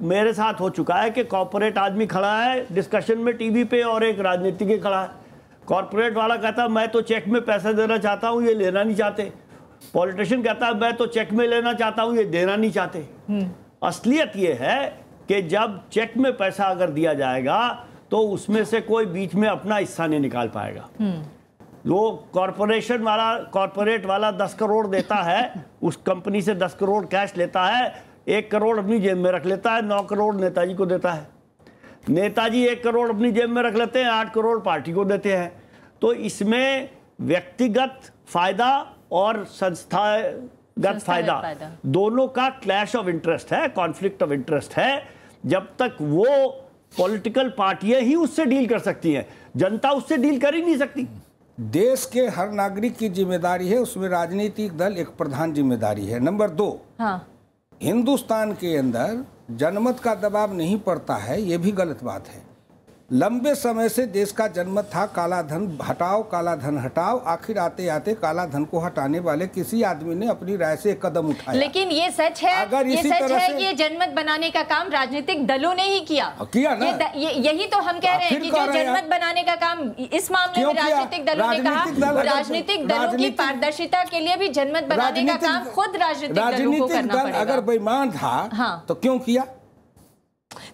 मेरे साथ हो चुका है कि कॉर्पोरेट आदमी खड़ा है डिस्कशन में टीवी पे और एक राजनीतिज्ञ खड़ा है। कॉर्पोरेट वाला कहता है मैं तो चेक में पैसा देना चाहता हूं, ये लेना नहीं चाहते। पॉलिटिशियन कहता है मैं तो चेक में लेना चाहता हूं, ये देना नहीं चाहते। असलियत ये है कि जब चेक में पैसा अगर दिया जाएगा तो उसमें से कोई बीच में अपना हिस्सा नहीं निकाल पाएगा। वो कॉर्पोरेट वाला 10 करोड़ देता है, उस कंपनी से 10 करोड़ कैश लेता है, 1 करोड़ अपनी जेब में रख लेता है, 9 करोड़ नेताजी को देता है। नेताजी 1 करोड़ अपनी जेब में रख लेते हैं, 8 करोड़ पार्टी को देते हैं। तो इसमें व्यक्तिगत फायदा और संस्थागत फायदा दोनों का क्लैश ऑफ इंटरेस्ट है, कॉन्फ्लिक्ट ऑफ इंटरेस्ट है। जब तक वो पॉलिटिकल पार्टियां ही उससे डील कर सकती हैं, जनता उससे डील कर ही नहीं सकती। देश के हर नागरिक की जिम्मेदारी है, उसमें राजनीतिक दल एक प्रधान जिम्मेदारी है। नंबर 2, हिंदुस्तान के अंदर जनमत का दबाव नहीं पड़ता है, ये भी गलत बात है। लंबे समय से देश का जनमत था काला धन हटाओ, काला धन हटाओ। आखिर आते आते काला धन को हटाने वाले किसी आदमी ने अपनी राय से एक कदम उठाया। लेकिन ये सच है, अगर ये सच है कि ये जनमत बनाने का काम राजनीतिक दलों ने ही किया ना। यही तो हम कह रहे हैं कि जो जनमत बनाने का काम इस मामले में राजनीतिक दलों ने कहा, राजनीतिक दलों की पारदर्शिता के लिए भी जनमत बनाने का काम खुद राजनीतिक दलों को करना पड़ेगा। अगर बेईमान था तो क्यों किया?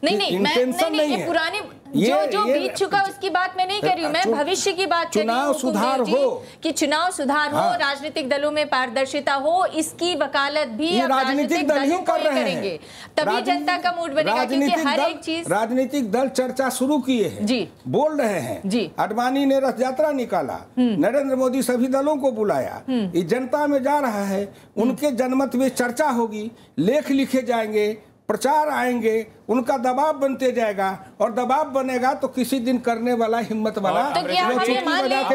नहीं, मैं ये पुराने जो बीत चुका उसकी बात मैं नहीं कर रही हूँ, मैं भविष्य की बात कर रही हूँ। चुनाव सुधार हो, कि चुनाव सुधार हो, राजनीतिक दलों में पारदर्शिता हो, इसकी वकालत भी राजनीतिक दल ही कर रहे हैं। तभी जनता का मूड बनेगा, क्योंकि हर एक चीज राजनीतिक दल चर्चा शुरू किए हैं जी, बोल रहे हैं जी। अडवाणी ने रथ यात्रा निकाला, नरेंद्र मोदी सभी दलों को बुलाया, ये जनता में जा रहा है, उनके जनमत में चर्चा होगी, लेख लिखे जाएंगे, प्रचार आएंगे, उनका दबाव बनते जाएगा और दबाव बनेगा तो किसी दिन करने वाला हिम्मत वाला तो क्या हम ये मान लें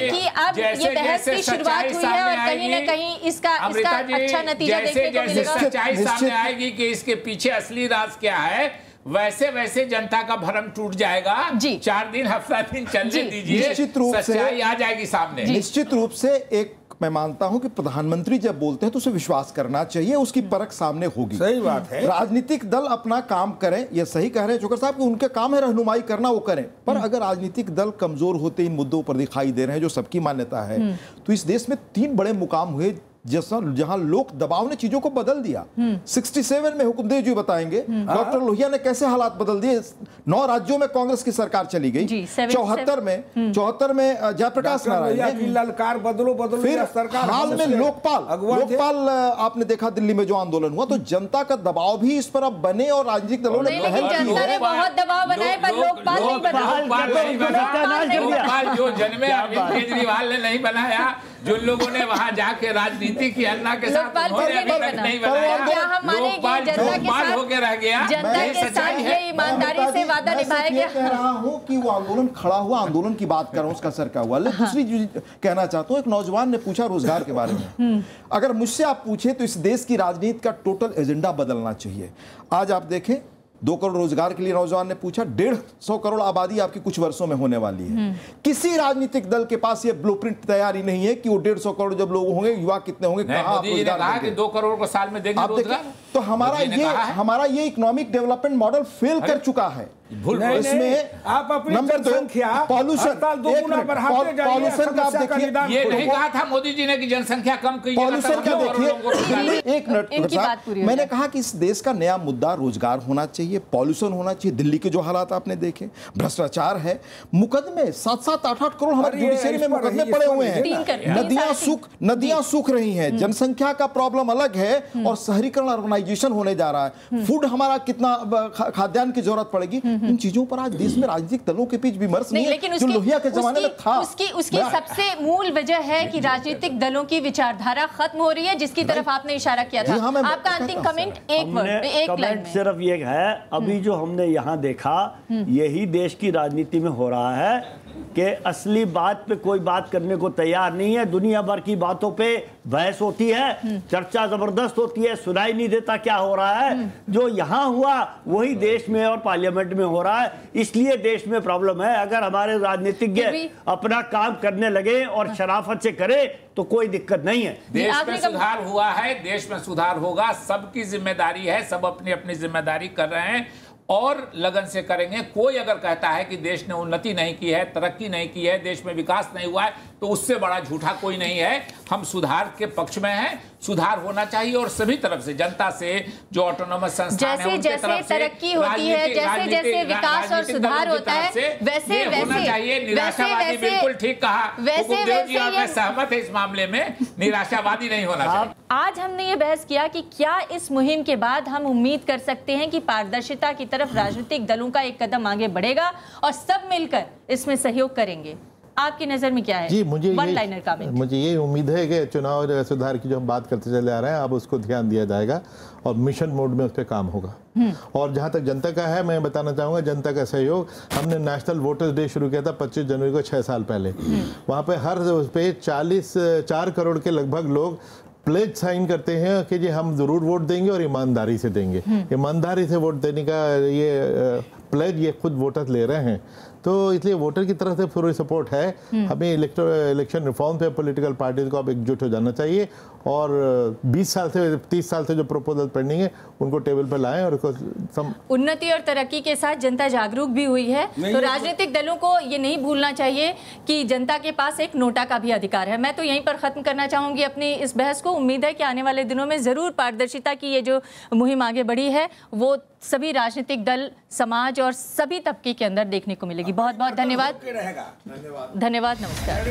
कि अब ये बहस की शुरुआत हुई है और कहीं न कहीं इसका अच्छा नतीजा देखने को मिलेगा। सच्चाई सामने आएगी कि इसके पीछे असली राज क्या है, वैसे वैसे जनता का भ्रम टूट जाएगा। 4 दिन हफ्ता दिन चलने दीजिए, निश्चित रूप से सच्चाई आ जाएगी सामने। निश्चित रूप से एक मैं मानता हूं कि प्रधानमंत्री जब बोलते हैं तो उसे विश्वास करना चाहिए, उसकी परख सामने होगी। सही बात है। राजनीतिक दल अपना काम करें, ये सही कह रहे हैं जोकर साहब कि उनके काम है रहनुमाई करना, वो करें। पर अगर राजनीतिक दल कमजोर होते इन मुद्दों पर दिखाई दे रहे हैं जो सबकी मान्यता है, तो इस देश में 3 बड़े मुकाम हुए जहां लोक दबाव ने चीजों को बदल दिया। 67 में हुकुमदेव जी बताएंगे डॉक्टर लोहिया ने कैसे हालात बदल दिए। 9 राज्यों में कांग्रेस की सरकार चली गई। 74 में जयप्रकाश नारायण की ललकार बदलो बदलो, फिर सरकार हाल में लोकपाल आपने देखा दिल्ली में जो आंदोलन हुआ, तो जनता का दबाव भी इस पर अब बने और राजनीतिक दलों ने पहल की है। बहुत दबाव बनाए पर लोकपाल नहीं बना। जो जन्मे अरविंद केजरीवाल ने नहीं बनाया, जो लोगों ने वहां जाके राजनीति की अन्ना के साथ नहीं बनाया, लोकपाल होकर रह गया। जनता के साथ ये ईमानदारी से वादा निभाया गया। कह रहा हूं कि वो आंदोलन खड़ा हुआ, आंदोलन की बात कर रहा हूं, उसका असर क्या हुआ। लेकिन दूसरी चीज कहना चाहता हूं, एक नौजवान ने पूछा रोजगार के बारे में। अगर मुझसे आप पूछे तो इस देश की राजनीति का टोटल एजेंडा बदलना चाहिए। आज आप देखें 2 करोड़ रोजगार के लिए नौजवान ने पूछा, 150 करोड़ आबादी आपकी कुछ वर्षों में होने वाली है। किसी राजनीतिक दल के पास ये ब्लूप्रिंट तैयारी नहीं है कि वो 150 करोड़ जब लोग होंगे, युवा कितने होंगे, कहां कहा कि 2 करोड़ को साल में देंगे रोजगार। तो हमारा ये इकोनॉमिक डेवलपमेंट मॉडल फेल कर चुका है। इसमें आप अपनी नंबर 2 पॉल्यूशन का आप देखिए, ये नहीं कहा था मोदी जी ने कि जनसंख्या कम की, पॉल्यूशन का देखिए। एक मिनट, मैंने कहा कि इस देश का नया मुद्दा रोजगार होना चाहिए, पॉल्यूशन होना चाहिए। दिल्ली के जो हालात आपने देखे, भ्रष्टाचार है, मुकदमे 7-7, 8-8 करोड़ हमारे जुडिशरी में मुकदमे पड़े हुए हैं। नदियां सूख रही हैं, जनसंख्या का प्रॉब्लम अलग है और शहरीकरण अर्बनाइजेशन होने जा रहा है। फूड हमारा कितना खाद्यान्न की जरूरत पड़ेगी, इन चीजों पर आज देश में राजनीतिक दलों के बीच विमर्श नहीं है, जो लोहिया के जमाने में था। उसकी सबसे मूल वजह है कि राजनीतिक दलों की विचारधारा खत्म हो रही है, जिसकी तरफ आपने इशारा किया था। आपका अंतिम कमेंट एक लाइन में सिर्फ ये है, अभी जो हमने यहाँ देखा यही देश की राजनीति में हो रहा है कि असली बात पे कोई बात करने को तैयार नहीं है। दुनिया भर की बातों पे बहस होती है, चर्चा जबरदस्त होती है, सुनाई नहीं देता क्या हो रहा है। जो यहाँ हुआ वही देश में और पार्लियामेंट में हो रहा है, इसलिए देश में प्रॉब्लम है। अगर हमारे राजनीतिज्ञ अपना काम करने लगे और शराफत से करे तो कोई दिक्कत नहीं है। देश में सुधार हुआ है, देश में सुधार होगा, सबकी जिम्मेदारी है, सब अपनी अपनी जिम्मेदारी कर रहे हैं और लगन से करेंगे। कोई अगर कहता है कि देश ने उन्नति नहीं की है, तरक्की नहीं की है, देश में विकास नहीं हुआ है, तो उससे बड़ा झूठा कोई नहीं है। हम सुधार के पक्ष में हैं, सुधार होना चाहिए और सभी तरफ से, जनता से, जो ऑटोनोमस संस्थान है उनके तरफ से तरक्की होती है, जैसे जैसे विकास और सुधार होता है, वैसे होना चाहिए। निराशावादी, बिल्कुल ठीक कहा हुकुमदेव जी, और मैं सहमत है इस मामले में, निराशावादी नहीं होना चाहिए। आज हमने ये बहस किया कि क्या इस मुहिम के बाद हम उम्मीद कर सकते हैं कि पारदर्शिता की तरफ राजनीतिक दलों का एक कदम आगे बढ़ेगा और सब मिलकर इसमें सहयोग करेंगे। आपकी नजर में क्या है? जी, मुझे ये उम्मीद है कि चुनाव सुधार की जो हम बात करते चले आ रहे हैं, अब उसको ध्यान दिया जाएगा और मिशन मोड में उस पर काम होगा। और जहाँ तक जनता का है, मैं बताना चाहूँगा जनता का सहयोग। हमने नेशनल वोटर्स डे शुरू किया था 25 जनवरी को 6 साल पहले। वहाँ पे हर उस पे 4 करोड़ के लगभग लोग प्लेज साइन करते हैं कि जी हम जरूर वोट देंगे और ईमानदारी से देंगे। ईमानदारी से वोट देने का ये प्लेज ये खुद वोटर्स ले रहे हैं, तो इसलिए वोटर की तरफ से पूरी सपोर्ट है। हमें इलेक्शन रिफॉर्म पे पॉलिटिकल पार्टीज को अब एकजुट हो जाना चाहिए और 20 साल से 30 साल से जो प्रपोजल पेंडिंग है उनको टेबल पर लाएं और उन्नति और तरक्की के साथ जनता जागरूक भी हुई है, तो राजनीतिक दलों को ये नहीं भूलना चाहिए कि जनता के पास एक नोटा का भी अधिकार है। मैं तो यहीं पर खत्म करना चाहूंगी अपनी इस बहस को। उम्मीद है कि आने वाले दिनों में जरूर पारदर्शिता की ये जो मुहिम आगे बढ़ी है वो सभी राजनीतिक दल, समाज और सभी तबके के अंदर देखने को मिलेगी। बहुत बहुत धन्यवाद। धन्यवाद। धन्यवाद, नमस्कार।